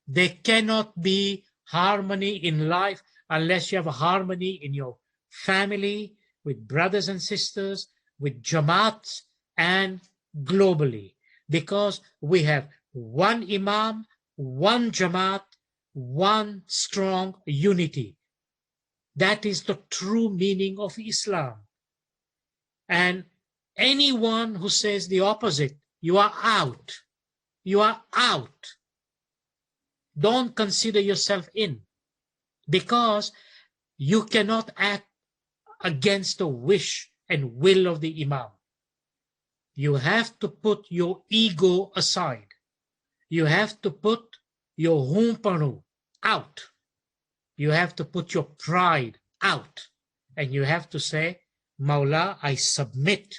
There cannot be harmony in life unless you have harmony in your family, with brothers and sisters, with Jamaats, and globally. Because we have one Imam, one Jamaat, one strong unity. That is the true meaning of Islam. And anyone who says the opposite, you are out. You are out. Don't consider yourself in, because you cannot act against the wish and will of the Imam. You have to put your ego aside. You have to put your humpanu out. You have to put your pride out. And you have to say, Mawla, I submit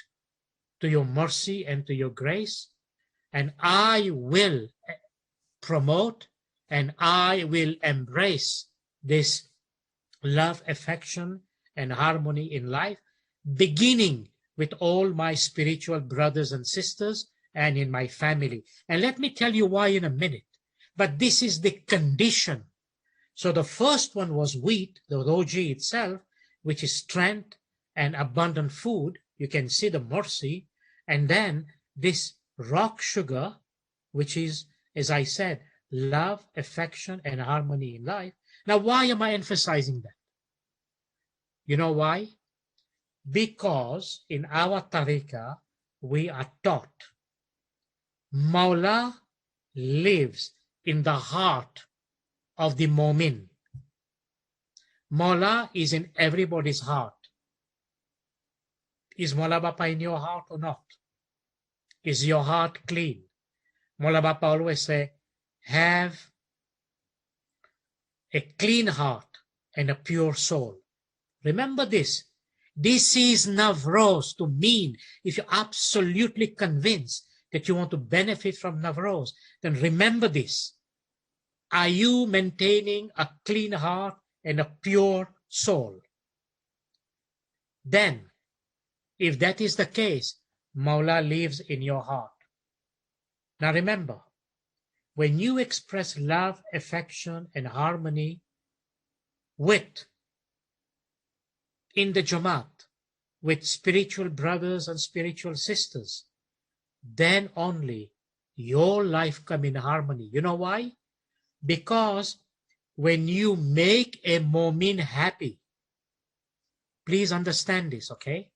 to your mercy and to your grace, and I will promote and I will embrace this love, affection, and harmony in life, beginning with all my spiritual brothers and sisters and in my family. And let me tell you why in a minute. But this is the condition. So the first one was wheat, the roji itself, which is strength and abundant food. You can see the mercy. And then this rock sugar, which is, as I said, love, affection, and harmony in life. Now, why am I emphasizing that? You know why? Because in our tariqah, we are taught Mawla lives in the heart of the Mu'min. Mawla is in everybody's heart. Is Mawla Bapa in your heart or not? Is your heart clean? Mawla Bapa always say, have a clean heart and a pure soul. Remember this. This is Navroz to mean, if you're absolutely convinced that you want to benefit from Navroz, then remember this. Are you maintaining a clean heart and a pure soul? Then, if that is the case, Mawla lives in your heart. Now remember, when you express love, affection, and harmony with in the Jamaat, with spiritual brothers and spiritual sisters, then only your life come in harmony. You know why? Because when you make a mu'min happy, please understand this, okay?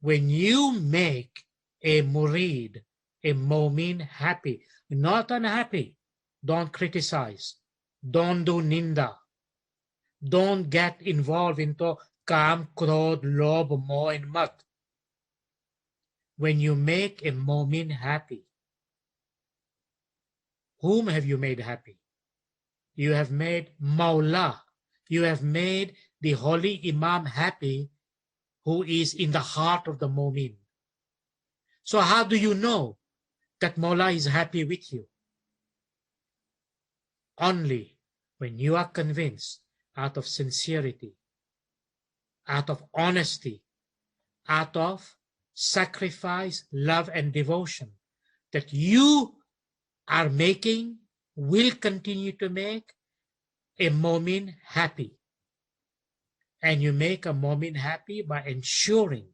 When you make a murid, a mu'min happy, not unhappy, don't criticize, don't do ninda, don't get involved into kam, krodh, lobh, moh, and mat. When you make a mu'min happy, whom have you made happy? You have made Mawla. You have made the holy Imam happy, who is in the heart of the mu'min. So how do you know that Mawla is happy with you? Only when you are convinced, out of sincerity, out of honesty, out of sacrifice, love, and devotion, that you are making, will continue to make a mu'min happy. And you make a mu'min happy by ensuring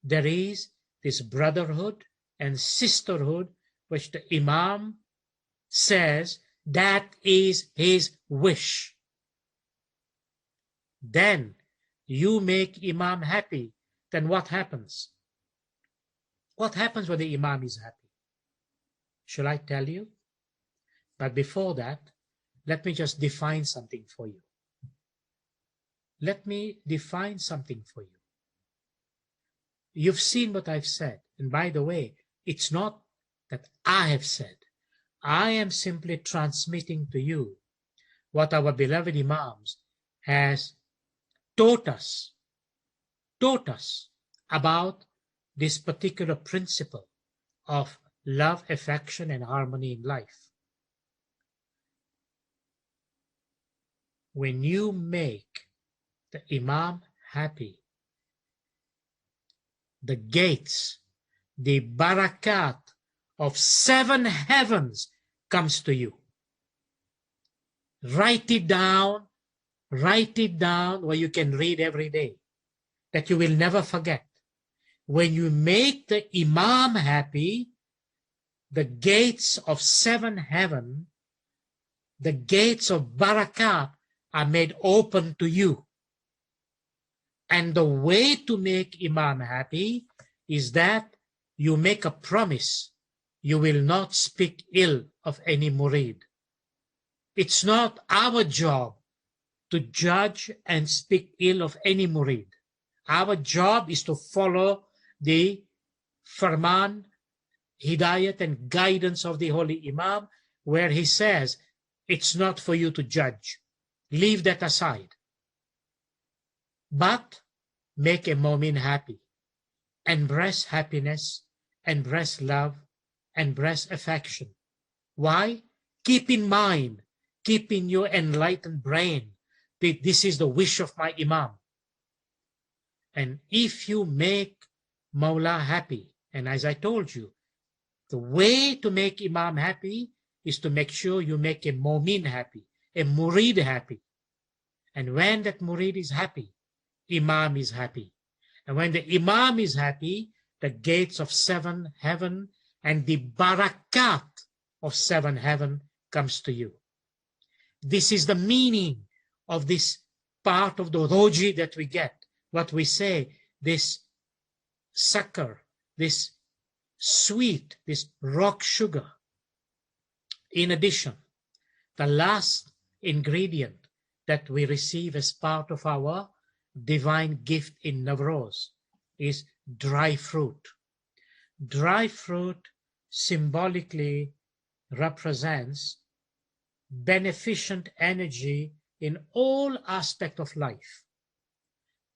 there is this brotherhood and sisterhood which the Imam says that is his wish. Then you make Imam happy. Then what happens? What happens when the Imam is happy? Shall I tell you? But before that, let me just define something for you. Let me define something for you. You've seen what I've said. And by the way, it's not that I have said. I am simply transmitting to you what our beloved Imams has taught us about this particular principle of love, affection, and harmony in life. When you make the Imam happy, the gates, the barakat of 7 heavens comes to you. Write it down where you can read every day, that you will never forget. When you make the Imam happy, the gates of 7 heaven, the gates of barakat are made open to you. And the way to make Imam happy is that you make a promise. You will not speak ill of any murid. It's not our job to judge and speak ill of any murid. Our job is to follow the farman, hidayat, and guidance of the Holy Imam, where he says, it's not for you to judge. Leave that aside. But make a mu'min happy. Embrace happiness, embrace love, embrace affection. Why? Keep in mind, keep in your enlightened brain that this is the wish of my Imam. And if you make Mawla happy, and as I told you, the way to make Imam happy is to make sure you make a mu'min happy, a murid happy. And when that murid is happy, Imam is happy. And when the Imam is happy, the gates of 7 heaven and the barakat of 7 heaven comes to you. This is the meaning of this part of the roji that we get. What we say, this succor, this sweet, this rock sugar. In addition, the last ingredient that we receive as part of our divine gift in Navroz is dry fruit. Dry fruit symbolically represents beneficent energy in all aspects of life.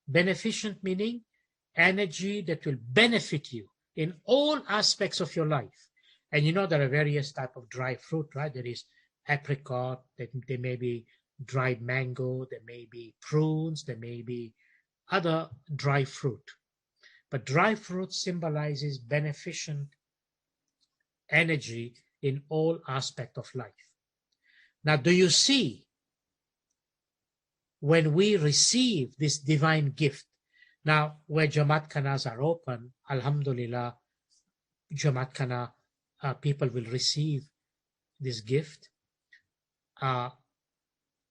Beneficent meaning energy that will benefit you in all aspects of your life. And you know there are various types of dry fruit, right? There is apricot, there may be dried mango, there may be prunes, there may be other dry fruit. But dry fruit symbolizes beneficent energy in all aspects of life. Now, do you see when we receive this divine gift. Now, where Jamaat Khanas are open, Alhamdulillah, Jamaat Khana people will receive this gift. Where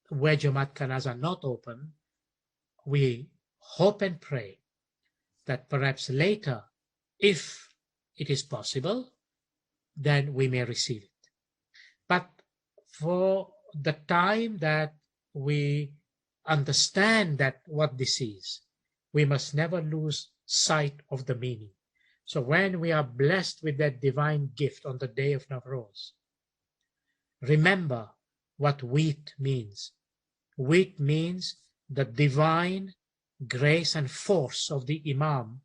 Jamaat Khanas are not open, we hope and pray that perhaps later, if it is possible, then we may receive it. But for the time that we understand that what this is, we must never lose sight of the meaning. So when we are blessed with that divine gift on the day of Navroz, remember what wheat means. Wheat means the divine grace and force of the Imam,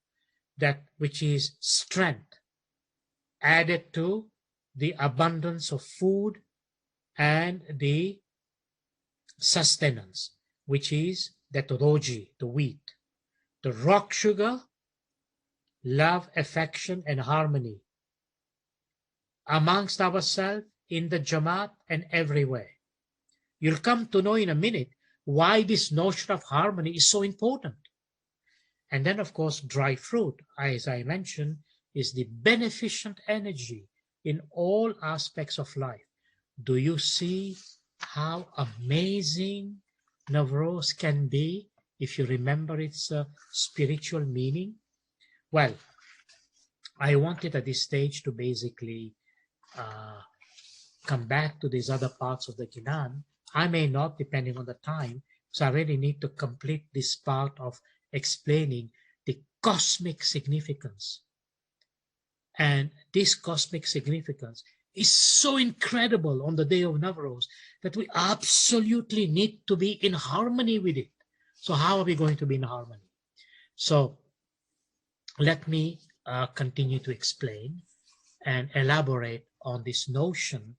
that which is strength, added to the abundance of food and the sustenance, which is that roji, the wheat. The rock sugar, love, affection, and harmony amongst ourselves, in the Jamaat, and everywhere. You'll come to know in a minute why this notion of harmony is so important. And then, of course, dry fruit, as I mentioned, is the beneficent energy in all aspects of life. Do you see how amazing Navroz can be if you remember its spiritual meaning? Well, I wanted at this stage to basically come back to these other parts of the Ginan. I may not, depending on the time, so I really need to complete this part of explaining the cosmic significance. And this cosmic significance is so incredible on the day of Navroz that we absolutely need to be in harmony with it. So how are we going to be in harmony? So let me continue to explain and elaborate on this notion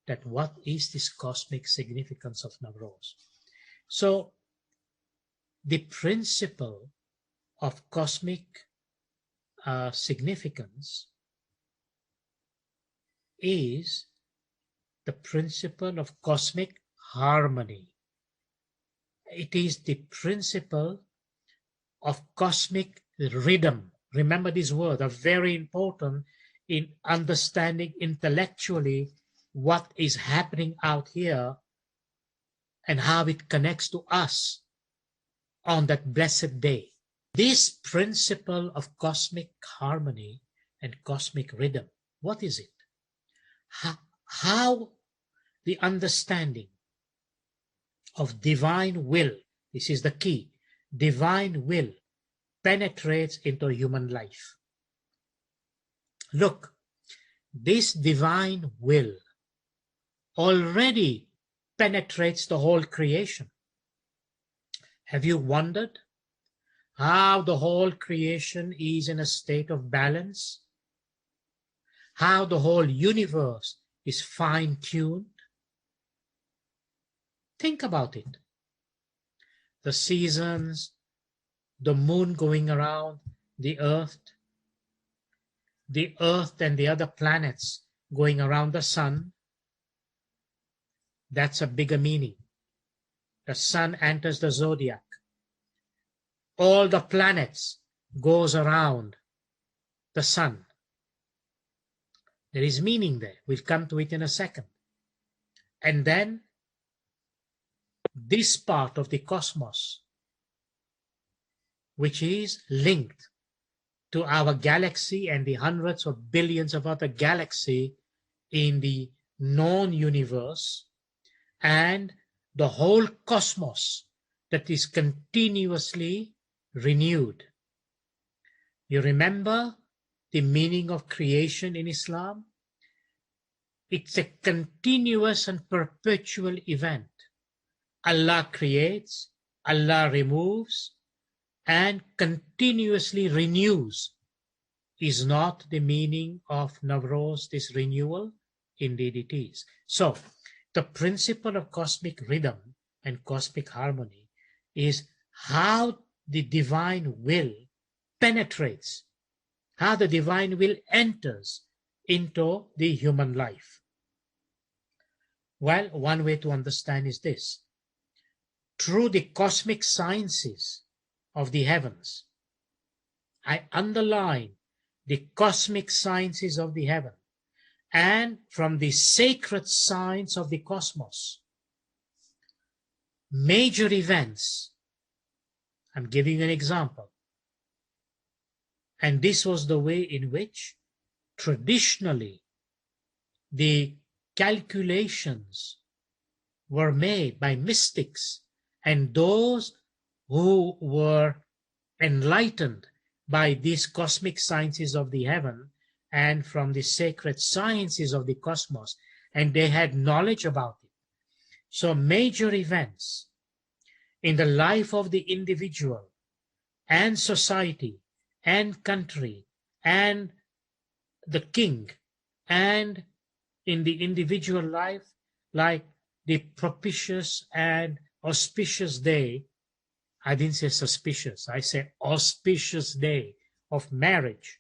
that what is this cosmic significance of Navroz. So the principle of cosmic significance is the principle of cosmic harmony. It is the principle of cosmic rhythm. Remember, these words are very important in understanding intellectually what is happening out here and how it connects to us on that blessed day. This principle of cosmic harmony and cosmic rhythm, what is it? How the understanding of divine will, this is the key, divine will penetrates into human life. Look, this divine will already penetrates the whole creation. Have you wondered how the whole creation is in a state of balance? How the whole universe is fine-tuned? Think about it. The seasons, the moon going around the earth and the other planets going around the sun. That's a bigger meaning. The sun enters the zodiac. All the planets goes around the sun. There is meaning there. We'll come to it in a second. And then this part of the cosmos, which is linked to our galaxy and the hundreds of billions of other galaxies in the known universe, and the whole cosmos that is continuously renewed. You remember the meaning of creation in Islam? It's a continuous and perpetual event. Allah creates, Allah removes, and continuously renews. Is not the meaning of Navroz this renewal? Indeed it is. So, the principle of cosmic rhythm and cosmic harmony is how the divine will penetrates, how the divine will enters into the human life. Well, one way to understand is this. through the cosmic sciences of the heavens. I underline the cosmic sciences of the heaven, and from the sacred science of the cosmos. Major events. I'm giving you an example. And this was the way in which traditionally the calculations were made by mystics and those who were enlightened by these cosmic sciences of the heaven and from the sacred sciences of the cosmos, and they had knowledge about it. So major events in the life of the individual and society and country and the king, and in the individual life, like the propitious and auspicious day. I didn't say suspicious, I said auspicious day of marriage,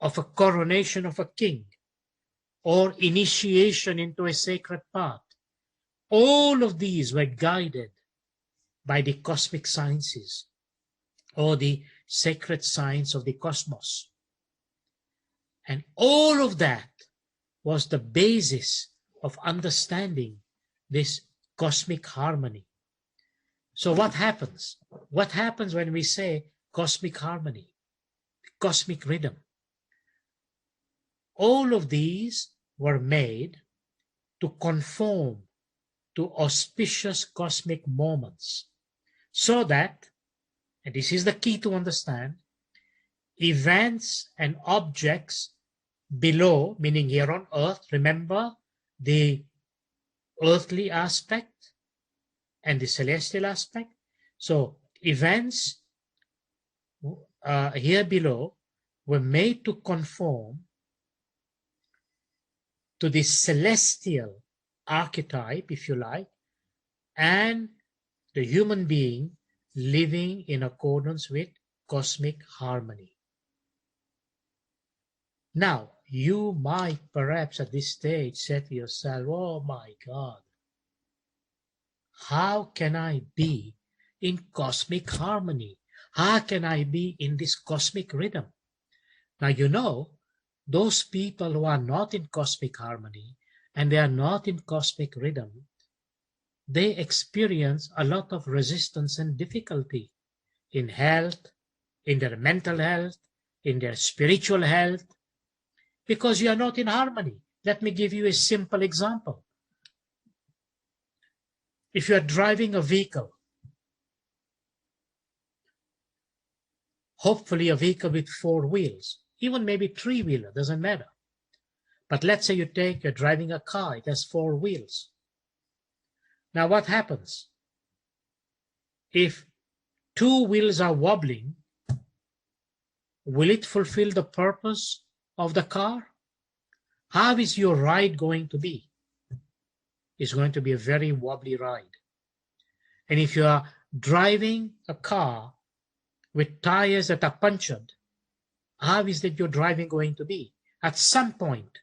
of a coronation of a king, or initiation into a sacred path. All of these were guided by the cosmic sciences or the sacred science of the cosmos. And all of that was the basis of understanding this cosmic harmony. So what happens? What happens when we say cosmic harmony, cosmic rhythm? All of these were made to conform to auspicious cosmic moments, so that, and this is the key to understand, events and objects below, meaning here on earth, remember the earthly aspect and the celestial aspect. So events here below were made to conform to the celestial archetype, if you like, and the human being living in accordance with cosmic harmony. Now, you might perhaps at this stage say to yourself, oh my God, how can I be in cosmic harmony? How can I be in this cosmic rhythm? Now, you know, those people who are not in cosmic harmony and they are not in cosmic rhythm, they experience a lot of resistance and difficulty in health, in their mental health, in their spiritual health, because you are not in harmony. Let me give you a simple example. If you are driving a vehicle, hopefully a vehicle with 4 wheels, even maybe 3-wheeler, doesn't matter. But let's say you're driving a car, it has 4 wheels. Now what happens? If 2 wheels are wobbling, will it fulfill the purpose of the car? How is your ride going to be? It's going to be a very wobbly ride. And if you are driving a car with tires that are punctured, how is that your driving going to be? At some point,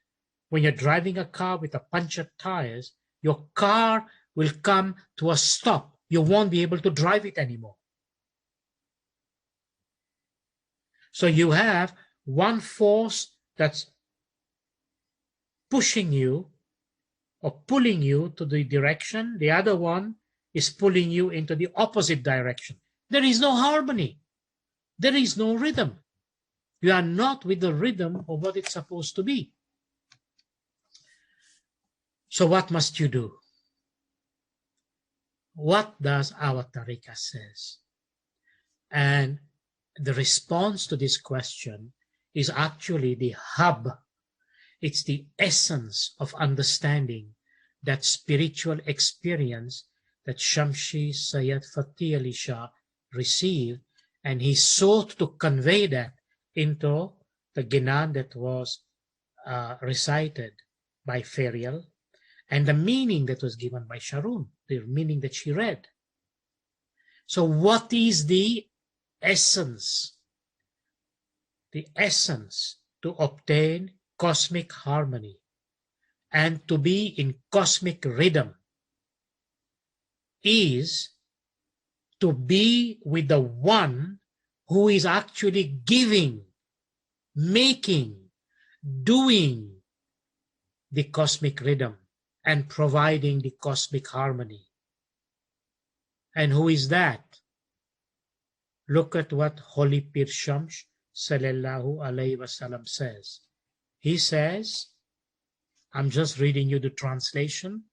when you're driving a car with a punctured tires, your car will come to a stop. You won't be able to drive it anymore. So you have one force that's pushing you or pulling you to the direction. The other one is pulling you into the opposite direction. There is no harmony. There is no rhythm. You are not with the rhythm of what it's supposed to be. So what must you do? What does our tariqah says? And the response to this question is actually the hub. It's the essence of understanding that spiritual experience that Shamshi Sayyid Fatih Ali Shah received, and he sought to convey that into the Ginan that was recited by Ferial, and the meaning that was given by Sharon, the meaning that she read. So what is the essence? The essence to obtain cosmic harmony and to be in cosmic rhythm is to be with the one who is actually giving, making, doing the cosmic rhythm and providing the cosmic harmony. And who is that? Look at what Holy Pir Shams sallallahu alayhi wasallam says. He says, I'm just reading you the translation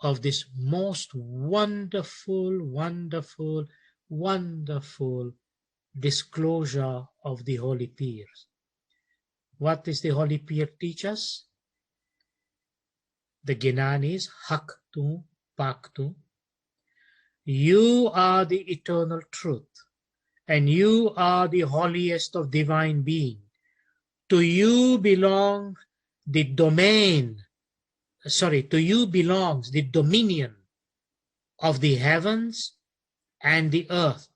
of this most wonderful, wonderful, wonderful disclosure of the Holy Pirs. What does the Holy Pir teach us? The Ginan is Haktu Paktu. You are the eternal truth, and you are the holiest of divine being. To you belongs the dominion of the heavens and the earth.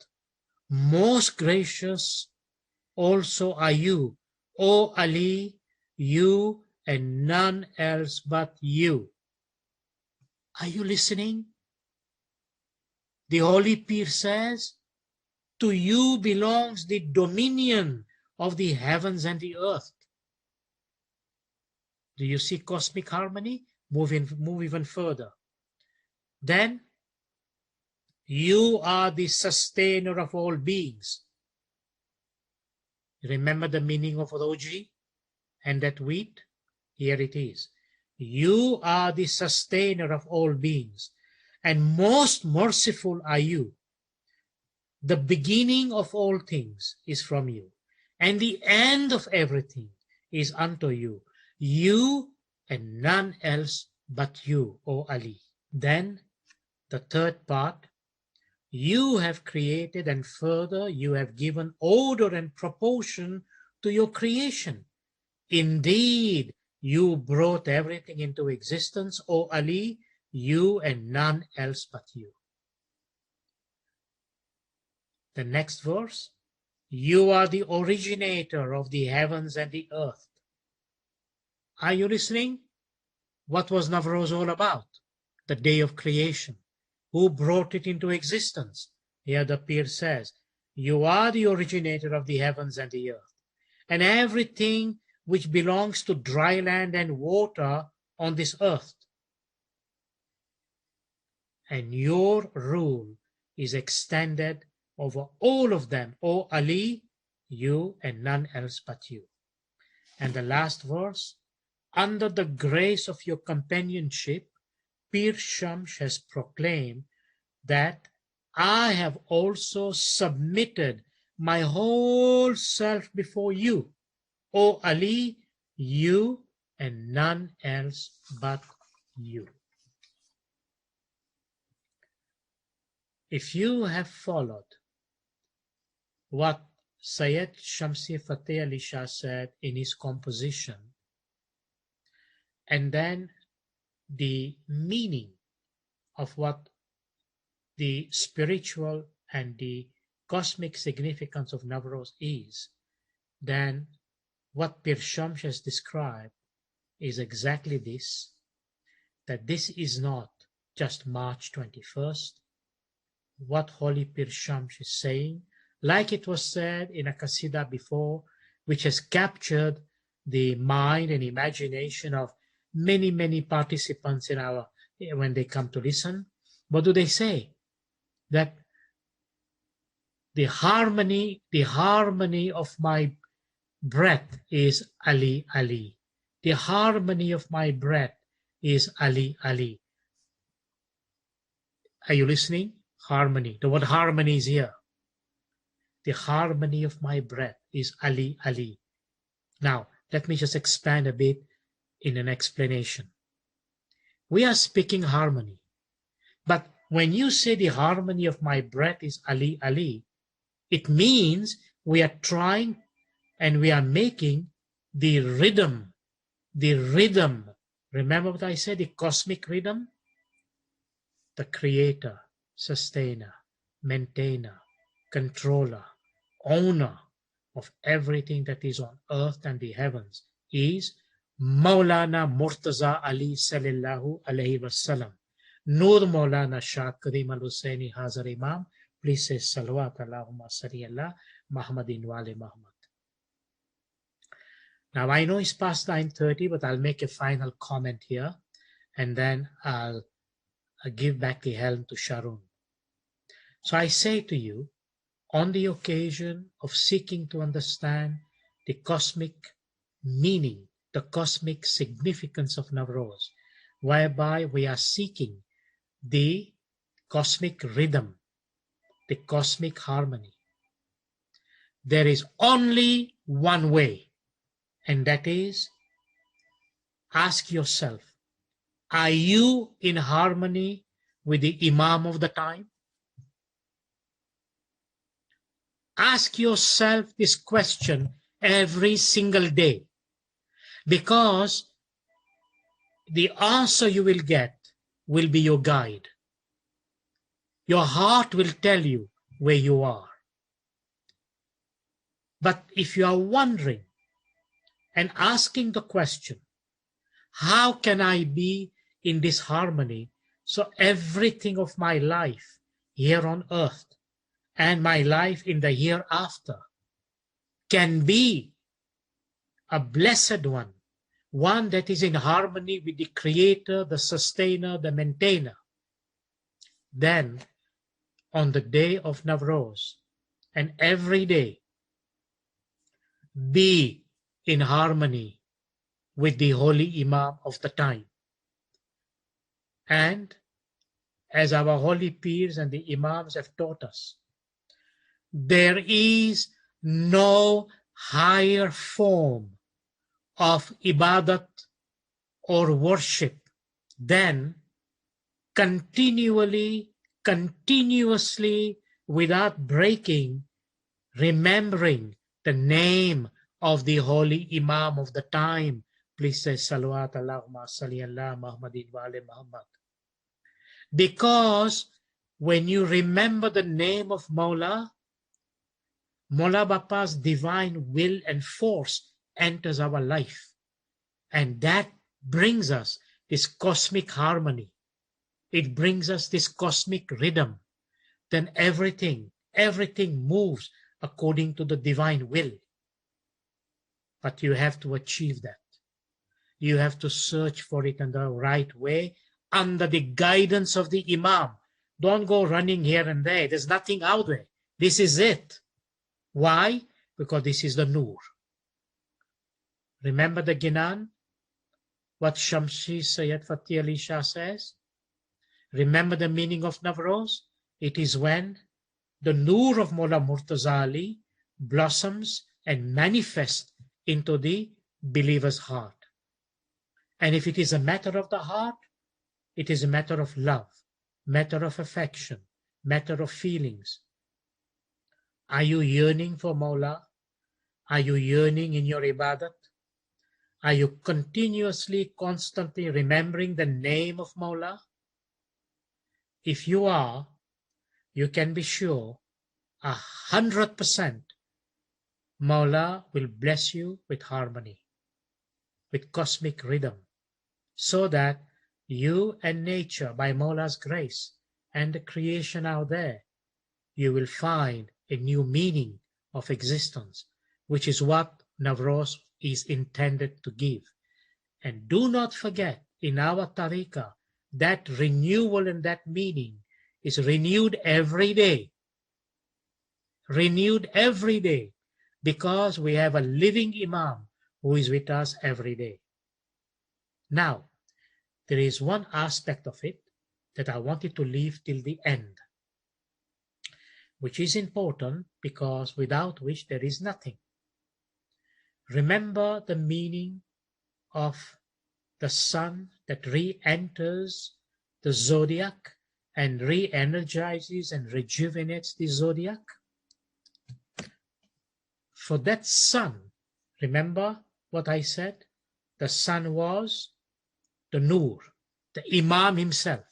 Most gracious also are you, O Ali, you and none else but you. Are you listening? The Holy Pir says, to you belongs the dominion of the heavens and the earth. Do you see cosmic harmony? Move even further. Then, you are the sustainer of all beings. Remember the meaning of Roji and that wheat? Here it is. You are the sustainer of all beings, and most merciful are you. The beginning of all things is from you, and the end of everything is unto you. You and none else but you, O Ali. Then the third part, you have created, and further you have given order and proportion to your creation. Indeed, you brought everything into existence, O Ali, you and none else but you. The next verse, you are the originator of the heavens and the earth. Are you listening? What was Navroz all about? The day of creation. Who brought it into existence? Here the Pir says, you are the originator of the heavens and the earth, and everything which belongs to dry land and water on this earth. And your rule is extended over all of them, O Ali, you and none else but you. And the last verse, under the grace of your companionship, Pir Shams has proclaimed that I have also submitted my whole self before you, O Ali, you and none else but you. If you have followed what Sayyid Shamsi Fateh Ali Shah said in his composition, and then the meaning of what the spiritual and the cosmic significance of Navroz is, then what Pir Shams has described is exactly this, that this is not just March 21st. What Holy Pir Shams is saying, like it was said in a Qasida before, which has captured the mind and imagination of many, many participants in when they come to listen. What do they say? That the harmony of my breath is Ali, Ali. The harmony of my breath is Ali, Ali. Are you listening? Harmony. The word harmony is here. The harmony of my breath is Ali, Ali. Now, let me just expand a bit in an explanation. We are speaking harmony, but when you say the harmony of my breath is Ali, Ali, it means we are trying and we are making the rhythm. Remember what I said, the cosmic rhythm? The creator, sustainer, maintainer, controller, owner of everything that is on earth and the heavens is Maulana Murtaza Ali sallallahu alayhi wasallam, Nur Maulana Shah Karim Al Hussaini Hazar Imam. Please say Salawat Allahumma Salli ala Muhammadin wa ali Muhammad. Now I know it's past 9:30, but I'll make a final comment here, and then I'll give back the helm to Sharon. So I say to you, on the occasion of seeking to understand the cosmic meaning, the cosmic significance of Navroz, whereby we are seeking the cosmic rhythm, the cosmic harmony, there is only one way, and that is, ask yourself, are you in harmony with the Imam of the time? Ask yourself this question every single day, because the answer you will get will be your guide. Your heart will tell you where you are. But if you are wondering and asking the question, how can I be in this harmony so everything of my life here on earth and my life in the hereafter can be a blessed one that is in harmony with the Creator, the Sustainer, the Maintainer, then on the day of Navroz and every day, be in harmony with the holy Imam of the time. And as our holy peers and the Imams have taught us, there is no higher form of ibadat or worship than continuously, without breaking, remembering the name of the holy Imam of the time. Please say Salawat Allahumma Salli ala Muhammadin wa ali Muhammad. Because when you remember the name of Mawla, Mawla Bapa's divine will and force enters our life. And that brings us this cosmic harmony. It brings us this cosmic rhythm. Then everything moves according to the divine will. But you have to achieve that. You have to search for it in the right way under the guidance of the Imam. Don't go running here and there. There's nothing out there. This is it. Why? Because this is the Nur. Remember the Ginan? What Shamshi Sayyid Fatih Ali Shah says? Remember the meaning of Navroz? It is when the Nur of Mullah Murtaza Ali blossoms and manifests into the believer's heart. And if it is a matter of the heart, it is a matter of love, matter of affection, matter of feelings. Are you yearning for Mawla? Are you yearning in your ibadat? Are you continuously, constantly remembering the name of Mawla? If you are, you can be sure 100% Mawla will bless you with harmony, with cosmic rhythm, so that you and nature, by Mawla's grace, and the creation out there, you will find a new meaning of existence, which is what Navroz is intended to give. And do not forget, in our tariqah, that renewal and that meaning is renewed every day. Renewed every day, because we have a living Imam who is with us every day. Now, there is one aspect of it that I wanted to leave till the end, which is important because without which there is nothing. Remember the meaning of the sun that re-enters the zodiac and re-energizes and rejuvenates the zodiac? For that sun, remember what I said? The sun was the Nur, the Imam himself.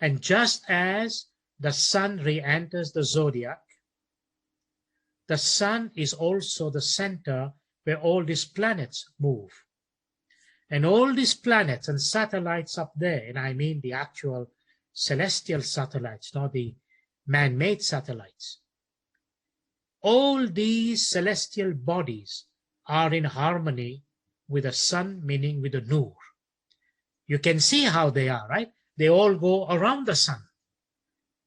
And just as the sun re-enters the zodiac, the sun is also the center where all these planets move. And all these planets and satellites up there, and I mean the actual celestial satellites, not the man-made satellites. All these celestial bodies are in harmony with the sun, meaning with the Nur. You can see how they are, right? They all go around the sun.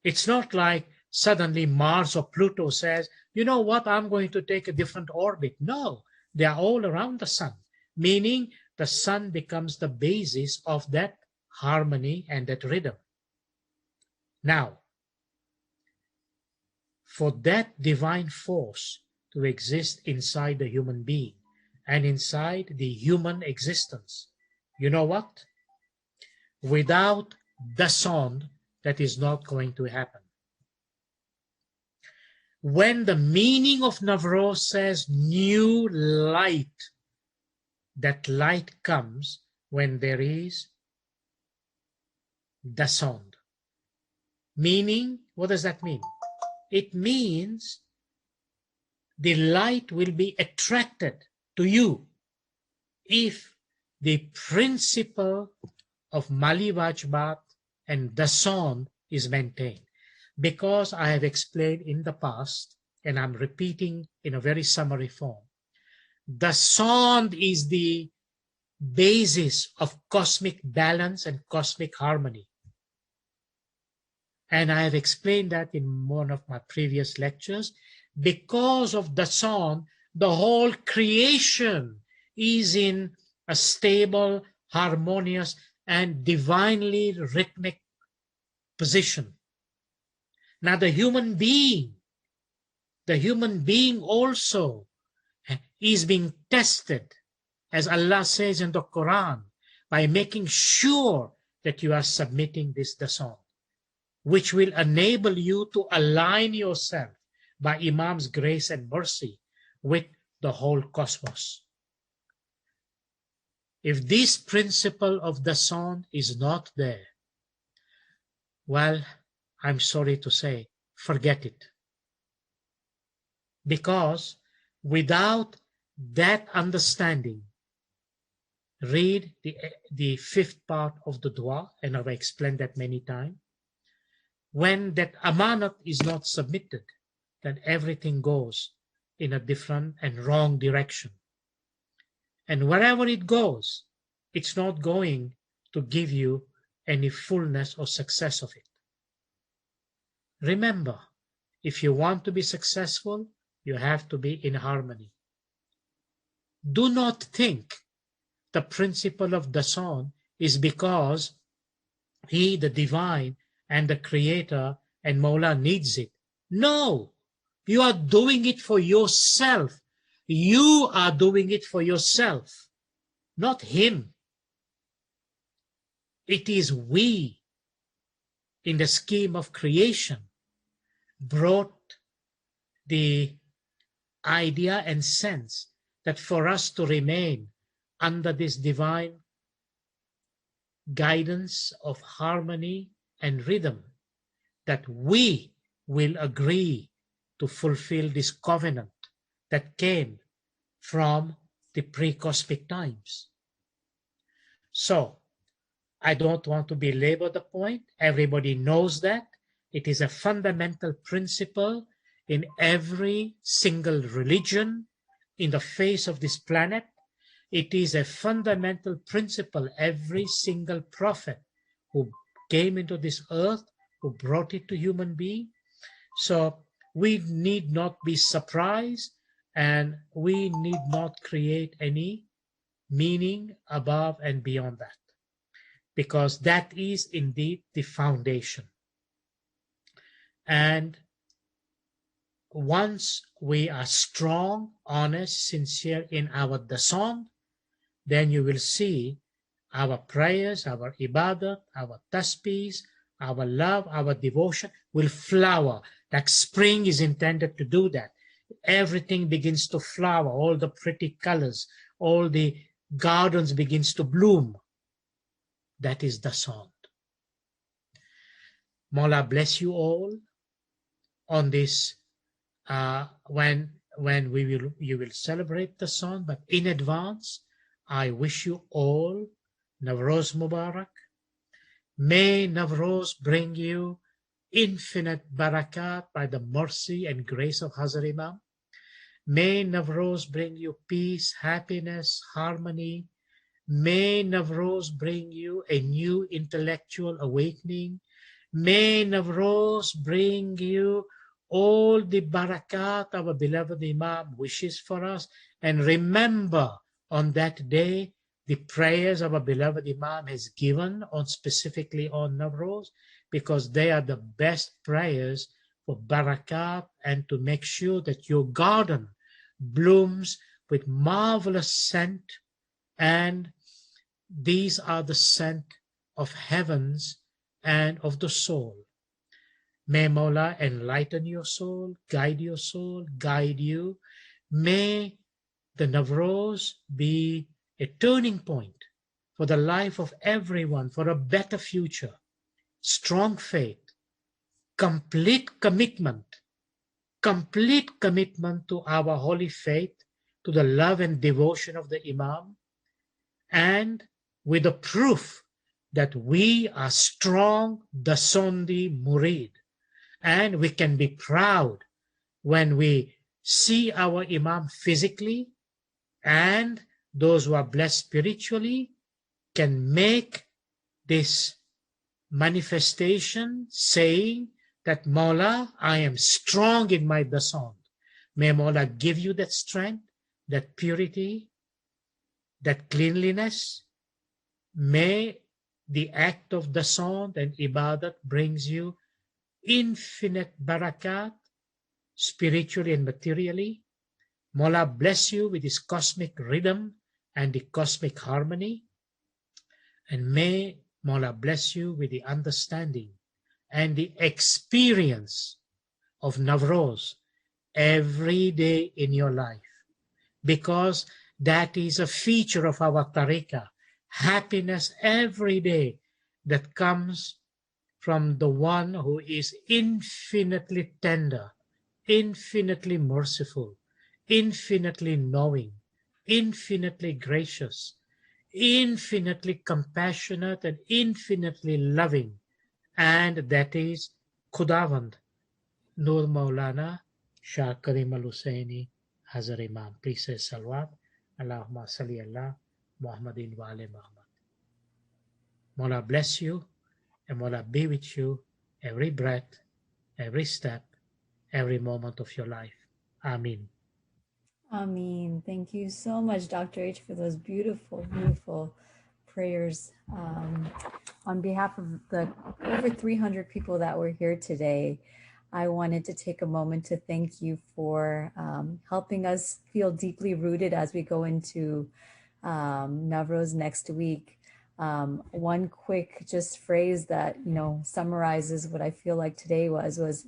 It's not like suddenly Mars or Pluto says, you know what, I'm going to take a different orbit. No, they are all around the sun, meaning the sun becomes the basis of that harmony and that rhythm. Now, for that divine force to exist inside the human being and inside the human existence, you know what? Without the sound, that is not going to happen. When the meaning of Navroz says new light, that light comes when there is the sound. Meaning, what does that mean? It means the light will be attracted to you if the principle of Mali Vajbat and the sound is maintained. Because I have explained in the past, and I'm repeating in a very summary form, the sound is the basis of cosmic balance and cosmic harmony. And I have explained that in one of my previous lectures. Because of the sound, the whole creation is in a stable, harmonious, and divinely rhythmic position. Now the human being also is being tested, as Allah says in the Quran, by making sure that you are submitting this dasan, which will enable you to align yourself by Imam's grace and mercy with the whole cosmos. If this principle of dasan is not there, well, I'm sorry to say, forget it. Because without that understanding, read the fifth part of the dua, and I've explained that many times. When that amanat is not submitted, then everything goes in a different and wrong direction. And wherever it goes, it's not going to give you any fullness or success of it. Remember, if you want to be successful, you have to be in harmony. Do not think the principle of dasan is because he, the divine and the creator and Mawla, needs it. No, you are doing it for yourself. You are doing it for yourself, not him. It is we, in the scheme of creation, brought the idea and sense that for us to remain under this divine guidance of harmony and rhythm, that we will agree to fulfill this covenant that came from the pre-cosmic times. So, I don't want to belabor the point. Everybody knows that. It is a fundamental principle in every single religion in the face of this planet. It is a fundamental principle. Every single prophet who came into this earth, who brought it to human being. So we need not be surprised, and we need not create any meaning above and beyond that, because that is indeed the foundation. And once we are strong, honest, sincere in our dasan, then you will see our prayers, our ibadah, our tasbihs, our love, our devotion will flower. Like spring is intended to do that. Everything begins to flower, all the pretty colors, all the gardens begins to bloom. That is dasan. Mawla bless you all on this when you will celebrate dasan, but in advance, I wish you all Navroz Mubarak. May Navroz bring you infinite barakat by the mercy and grace of Hazrat Imam. May Navroz bring you peace, happiness, harmony. May Navroz bring you a new intellectual awakening. May Navroz bring you all the barakat our beloved Imam wishes for us. And remember, on that day, the prayers our beloved Imam has given on specifically on Navroz, because they are the best prayers for barakat and to make sure that your garden blooms with marvelous scent, and these are the scent of heavens and of the soul. May Mawla enlighten your soul, guide you. May the Navroz be a turning point for the life of everyone, for a better future, strong faith, complete commitment to our holy faith, to the love and devotion of the Imam, and with the proof that we are strong Dasondi Murid, and we can be proud when we see our Imam physically, and those who are blessed spiritually can make this manifestation saying that Mawla, I am strong in my Dasond. May Mawla give you that strength, that purity, that cleanliness. May the act of Dasond and Ibadat brings you infinite barakat, spiritually and materially. Mawla bless you with his cosmic rhythm and the cosmic harmony. And may Mawla bless you with the understanding and the experience of Navroz every day in your life, because that is a feature of our tariqah. Happiness every day that comes from the one who is infinitely tender, infinitely merciful, infinitely knowing, infinitely gracious, infinitely compassionate, and infinitely loving. And that is Khudavand, Nur Maulana Shah Karim Al Husseini Hazar Imam. Please say Salawat. Allahumma salli ala Muhammadin wa ali Muhammad. Mawla bless you, and Mawla be with you every breath, every step, every moment of your life. Amin. Amin. Thank you so much, Dr. H, for those beautiful, beautiful prayers. On behalf of the over 300 people that were here today, I wanted to take a moment to thank you for helping us feel deeply rooted as we go into Navroz next week. One quick just phrase that, summarizes what I feel like today was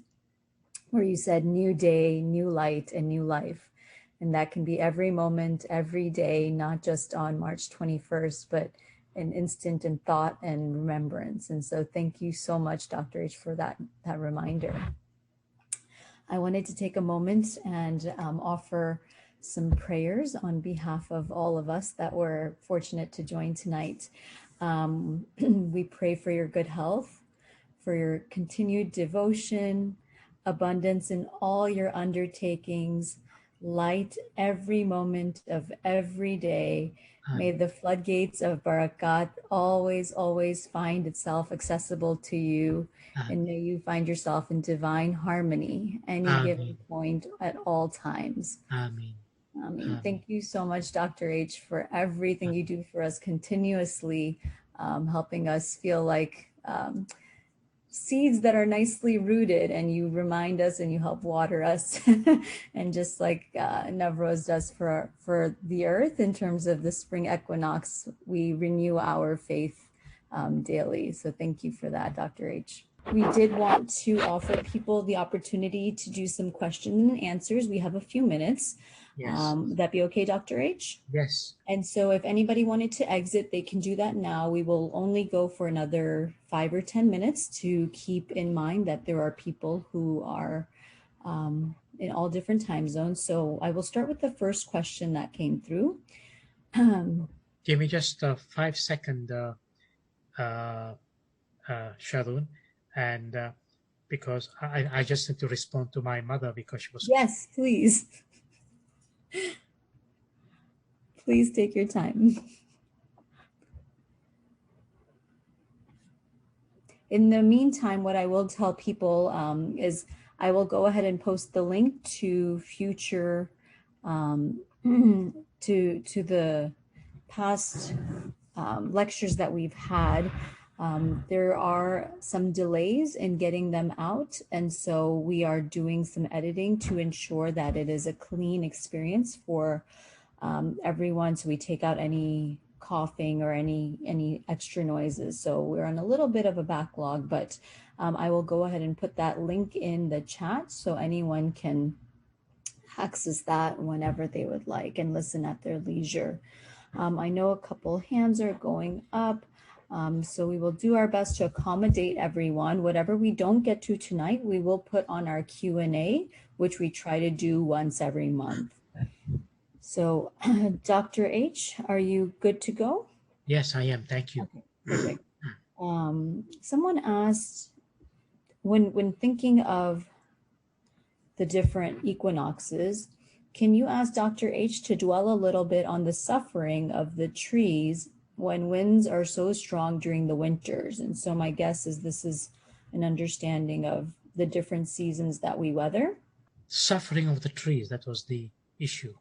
where you said new day, new light, and new life. And that can be every moment, every day, not just on March 21st, but an instant in thought and remembrance. And so thank you so much, Dr. H, for that reminder. I wanted to take a moment and offer some prayers on behalf of all of us that were fortunate to join tonight. We pray for your good health, for your continued devotion, abundance in all your undertakings, light every moment of every day. May the floodgates of barakat always, always find itself accessible to you. And may you find yourself in divine harmony any given point at all times. Amin. Thank you so much, Dr. H, for everything you do for us continuously, helping us feel like seeds that are nicely rooted, and you remind us and you help water us. And just like Navroz does for the earth in terms of the spring equinox, we renew our faith daily. So thank you for that, Dr. H. We did want to offer people the opportunity to do some questions and answers. We have a few minutes. Yes. Would that be okay, Dr. H? Yes. And so if anybody wanted to exit, they can do that now. We will only go for another 5 or 10 minutes to keep in mind that there are people who are in all different time zones. So I will start with the first question that came through. Give me just a 5-second, Sharon, and because I just need to respond to my mother because she was. Yes, please. Please take your time. In the meantime, what I will tell people is I will go ahead and post the link to future, to the past lectures that we've had. There are some delays in getting them out, and so we are doing some editing to ensure that it is a clean experience for everyone. So we take out any coughing or any extra noises. So we're on a little bit of a backlog, but I will go ahead and put that link in the chat so anyone can access that whenever they would like and listen at their leisure. I know a couple hands are going up. So we will do our best to accommodate everyone. Whatever we don't get to tonight, we will put on our Q&A, which we try to do once every month. So Dr. H, are you good to go? Yes, I am. Thank you. Okay, perfect. Someone asked, when thinking of the different equinoxes, can you ask Dr. H to dwell a little bit on the suffering of the trees when winds are so strong during the winters? And so my guess is this is an understanding of the different seasons that we weather. Suffering of the trees, that was the issue.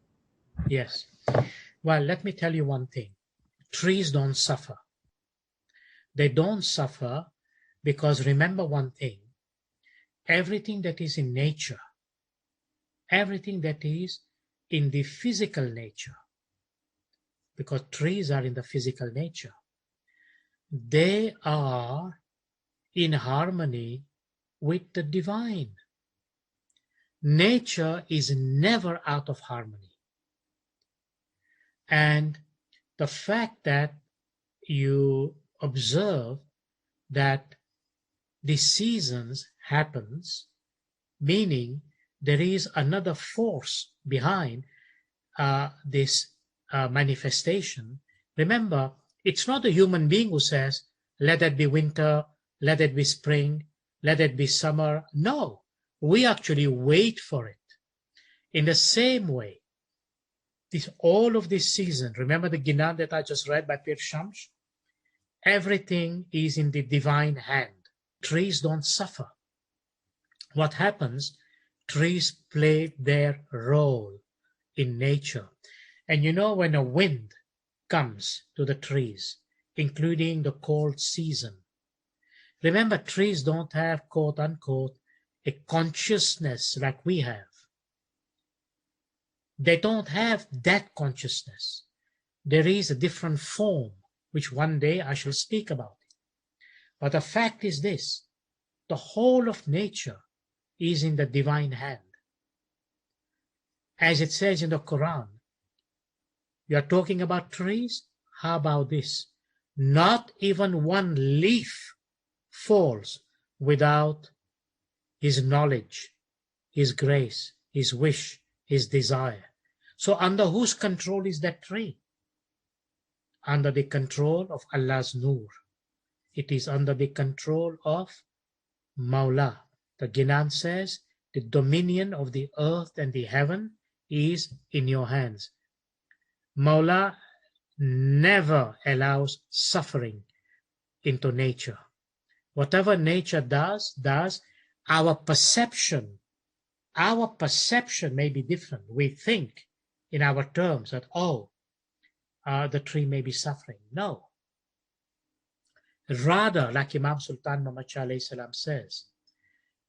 Yes. Well, let me tell you one thing. Trees don't suffer. They don't suffer because remember one thing. Everything that is in nature, everything that is in the physical nature, because trees are in the physical nature, they are in harmony with the divine. Nature is never out of harmony. And the fact that you observe that the seasons happens, meaning there is another force behind this manifestation. Remember, it's not a human being who says, let it be winter, let it be spring, let it be summer. No, we actually wait for it. In the same way, all of this season, remember the Ginan that I just read by Pir Shams? Everything is in the divine hand. Trees don't suffer. What happens? Trees play their role in nature. And you know, when a wind comes to the trees, including the cold season, remember, trees don't have, quote unquote, a consciousness like we have. They don't have that consciousness. There is a different form, which one day I shall speak about. But the fact is this, the whole of nature is in the divine hand. As it says in the Quran, you are talking about trees? How about this? Not even one leaf falls without his knowledge, his grace, his wish, his desire. So under whose control is that tree? Under the control of Allah's Nur. It is under the control of Mawla. The Ginan says, the dominion of the earth and the heaven is in your hands. Mawla never allows suffering into nature. Whatever nature does, our perception may be different. We think in our terms that, the tree may be suffering. No. Rather, like Imam Sultan Muhammad Shah alayhi salam says,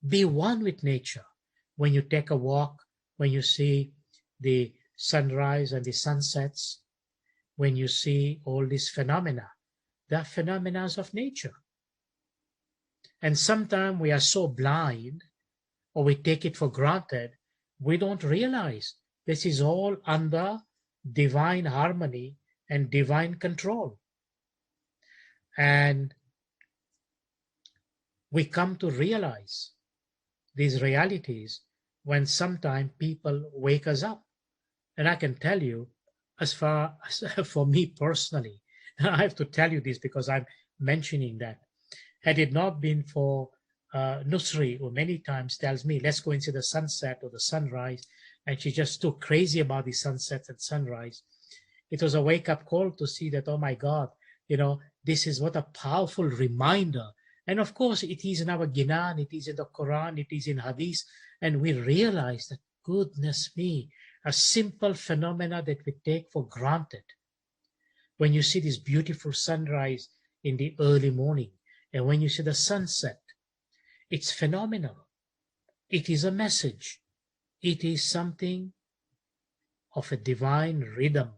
be one with nature. When you take a walk, when you see the sunrise and the sunsets, when you see all these phenomena, they are phenomena of nature. And sometimes we are so blind, or we take it for granted, we don't realize this is all under divine harmony and divine control. And we come to realize these realities when sometimes people wake us up. And I can tell you, as far as for me personally, I have to tell you this because I'm mentioning that. Had it not been for Nusri, who many times tells me, let's go and see the sunset or the sunrise, and she's just too crazy about the sunsets and sunrise. It was a wake-up call to see that, oh my God, this is what a powerful reminder. And of course, it is in our Ginan, it is in the Quran, it is in Hadith, and we realize that, goodness me, a simple phenomena that we take for granted. When you see this beautiful sunrise in the early morning, and when you see the sunset, it's phenomenal. It is a message. It is something of a divine rhythm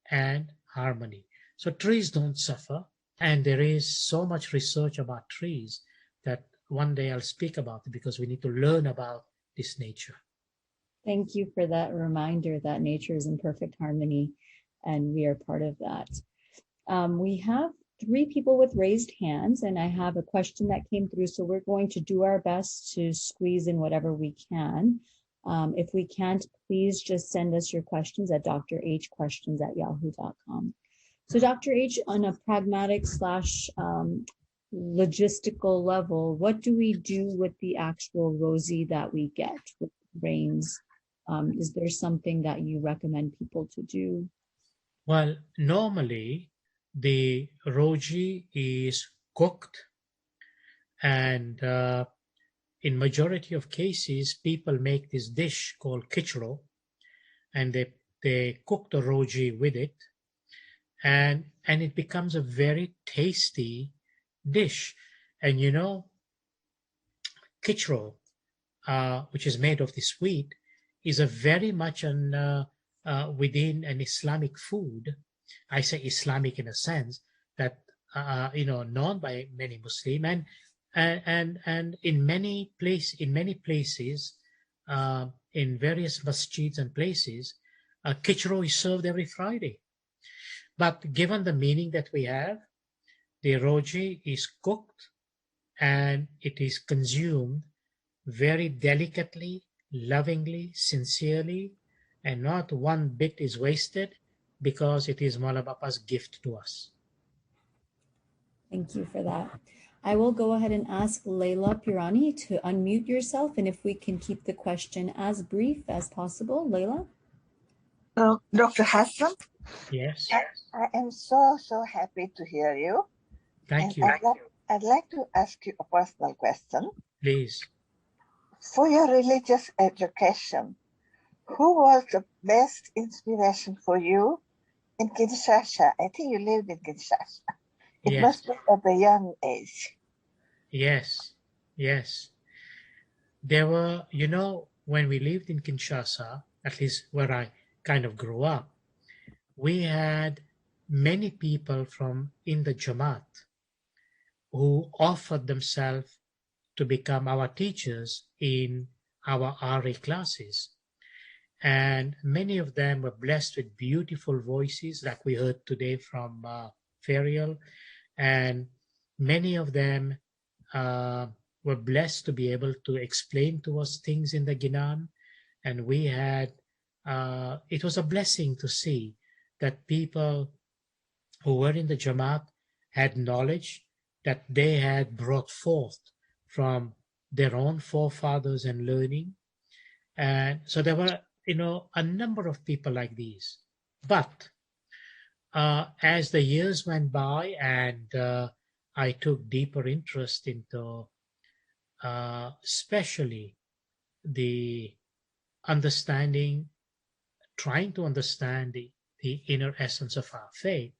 and harmony. So trees don't suffer. And there is so much research about trees that one day I'll speak about it because we need to learn about this nature. Thank you for that reminder that nature is in perfect harmony, and we are part of that. We have 3 people with raised hands, and I have a question that came through, so we're going to do our best to squeeze in whatever we can. If we can't, please just send us your questions at drhquestions@yahoo.com. So Dr. H, on a pragmatic / logistical level, what do we do with the actual rosy that we get with grains? Is there something that you recommend people to do? Well, normally the roji is cooked, and in majority of cases, people make this dish called kichro, and they cook the roji with it, and it becomes a very tasty dish. And kichro, which is made of this wheat, is a very much within an Islamic food. I say Islamic in a sense that known by many Muslim, and in many places, in various masjids and places, kichro is served every Friday. But given the meaning that we have, the roji is cooked and it is consumed very delicately, lovingly, sincerely, and not one bit is wasted because it is Maula Bapa's gift to us. Thank you for that. I will go ahead and ask Layla Pirani to unmute yourself, and if we can keep the question as brief as possible. Layla? Dr. Hassan? Yes. I am so happy to hear you. Thank you. I'd like to ask you a personal question. Please. For your religious education, who was the best inspiration for you in Kinshasa? I think you lived in Kinshasa. It must be at a young age. Yes. There were, when we lived in Kinshasa, at least where I kind of grew up, we had many people from in the Jamaat who offered themselves to become our teachers in our RA classes. And many of them were blessed with beautiful voices like we heard today from Ferial. And many of them were blessed to be able to explain to us things in the Ginan. And we had, it was a blessing to see that people who were in the Jamaat had knowledge that they had brought forth from their own forefathers and learning. And so there were, a number of people like these. But as the years went by and I took deeper interest into especially the understanding, trying to understand the inner essence of our faith,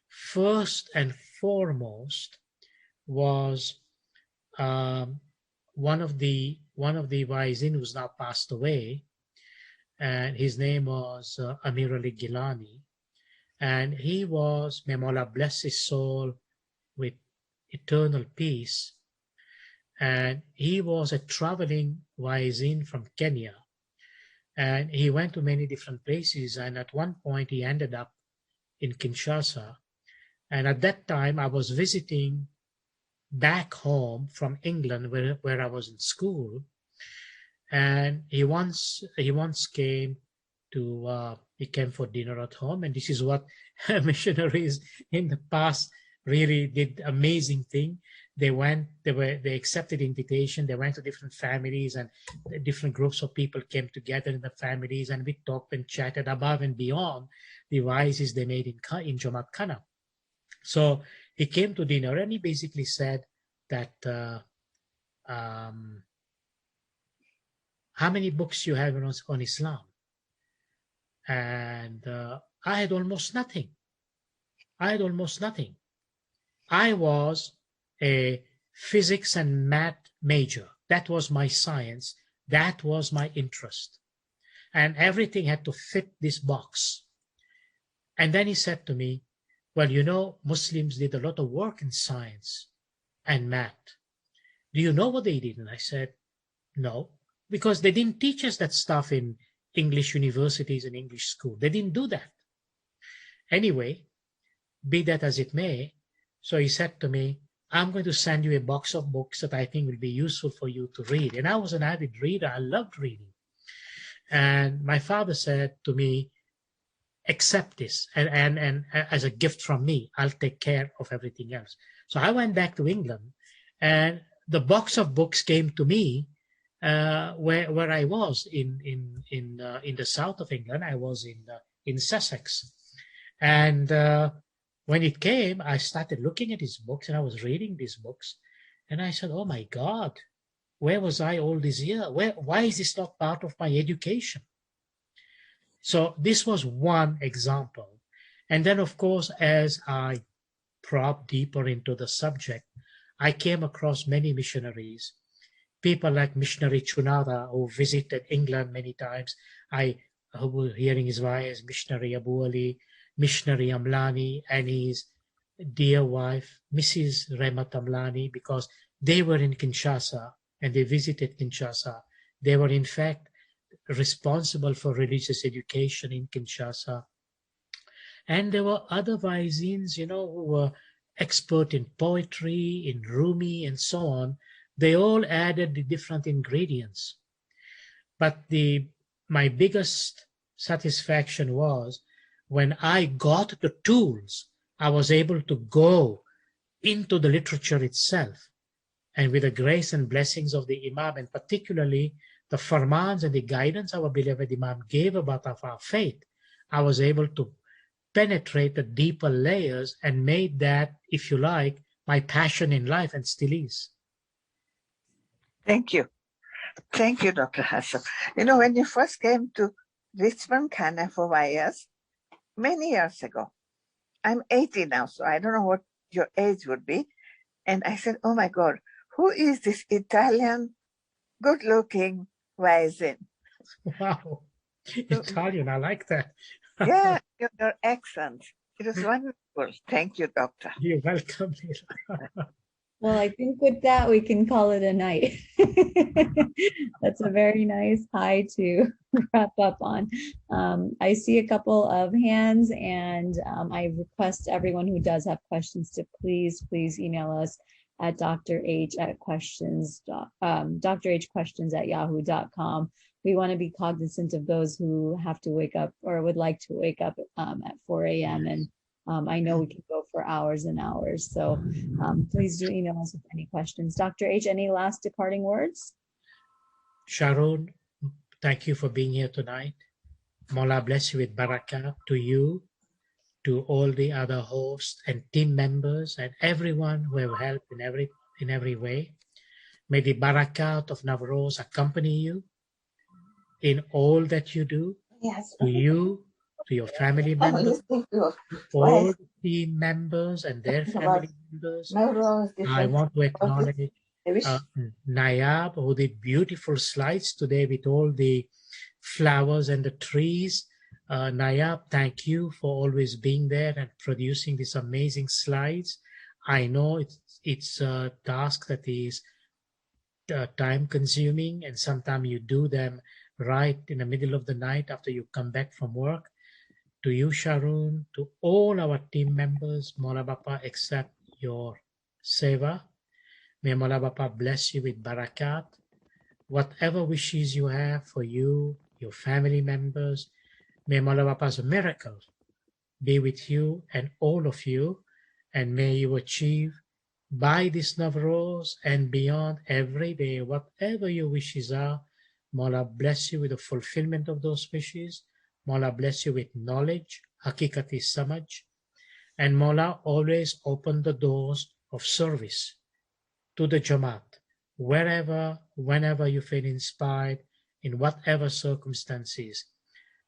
first and foremost was one of the Waisin who's now passed away, and his name was Amir Ali Gilani, and he was, may Mola bless his soul with eternal peace, and he was a traveling Waisin from Kenya, and he went to many different places, and at one point he ended up in Kinshasa. And at that time I was visiting back home from England where I was in school, and he once came to He came for dinner at home, and this is what missionaries in the past really did. Amazing thing. They accepted invitation. They went to different families, and different groups of people came together in the families, and we talked and chatted above and beyond the vices they made in Jamaat Khana. So he came to dinner, and he basically said that how many books you have on Islam? And I had almost nothing. I was a physics and math major. That was my science. That was my interest. And everything had to fit this box. And then he said to me, well, you know, Muslims did a lot of work in science and math. Do you know what they did? And I said, no, because they didn't teach us that stuff in English universities and English school. They didn't do that. Anyway, be that as it may, so he said to me, I'm going to send you a box of books that I think will be useful for you to read. And I was an avid reader. I loved reading. And my father said to me, accept this. And as a gift from me, I'll take care of everything else. So I went back to England, and the box of books came to me where I was in the south of England. I was in Sussex. And when it came, I started looking at these books, and I was reading these books, and I said, oh my God, where was I all this year? Why is this not part of my education? So this was one example. And then, of course, as I probed deeper into the subject, I came across many missionaries, people like missionary Chunada, who visited England many times. I was hearing his voice, missionary Abu Ali, missionary Amlani, and his dear wife, Mrs. Remat Amlani, because they were in Kinshasa and they visited Kinshasa. They were, in fact, responsible for religious education in Kinshasa. And there were other Vaizins, you know, who were expert in poetry, in Rumi, and so on. They all added the different ingredients. But my biggest satisfaction was when I got the tools, I was able to go into the literature itself. And with the grace and blessings of the Imam, and particularly the farmans and the guidance our beloved Imam gave about our faith, I was able to penetrate the deeper layers and made that, if you like, my passion in life, and still is. Thank you. Thank you, Dr. Hassam. You know, when you first came to Richmond, Canada for YS, many years ago, I'm 80 now, so I don't know what your age would be. And I said, oh my God, who is this Italian, good-looking Vaizin? Wow, Italian, I like that. Yeah, your accent. It was wonderful. Thank you, Doctor. You're welcome. Well, I think with that, we can call it a night. That's a very nice high to wrap up on. I see a couple of hands, and I request everyone who does have questions to please email us at drhquestions@yahoo.com. We want to be cognizant of those who have to wake up or would like to wake up at 4 a.m. And I know we can go for hours and hours. So please do email us with any questions. Dr. H, any last departing words? Sharon, thank you for being here tonight. Mola bless you with barakah to you, to all the other hosts and team members and everyone who have helped in every way. May the barakat of Navroz accompany you in all that you do, Yes. to you, to your family members, all team members and their family members. I want to acknowledge Nayab, who did beautiful slides today with all the flowers and the trees. Nayab, thank you for always being there and producing these amazing slides. I know it's a task that is time consuming, and sometimes you do them right in the middle of the night after you come back from work. To you, Sharon, to all our team members, Mola Bapa accept your seva. May Mola Bapa bless you with barakat. Whatever wishes you have for you, your family members, May Mola Bapa's miracle be with you and all of you, and may you achieve by this Navroz and beyond every day whatever your wishes are. Mola bless you with the fulfillment of those wishes. Mola bless you with knowledge, Hakikati Samaj, and Mola always open the doors of service to the Jamaat, wherever, whenever you feel inspired, in whatever circumstances.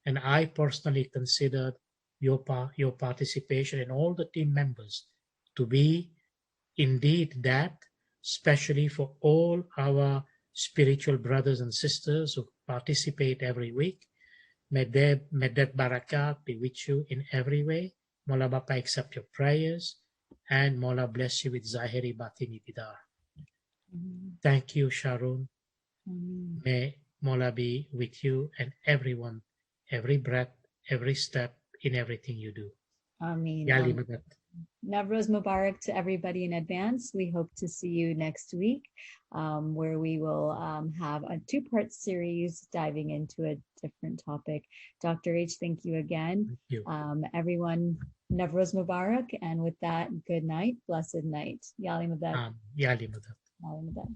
And I personally considered your participation and all the team members to be indeed that, especially for all our spiritual brothers and sisters who participate every week. May that barakat be with you in every way. Mola Bapa accept your prayers, and Mola bless you with Zahiri Batini Bidar. Thank you, Sharon. May Mola be with you and everyone, every breath, every step, in everything you do. Ameen. Yali Madat. Navroz Mubarak to everybody in advance. We hope to see you next week, where we will have a two-part series diving into a different topic. Dr. H, thank you again. Thank you. Everyone, Navroz Mubarak, and with that, good night, blessed night. Yali Madat. Yali Madat. Yali Madat.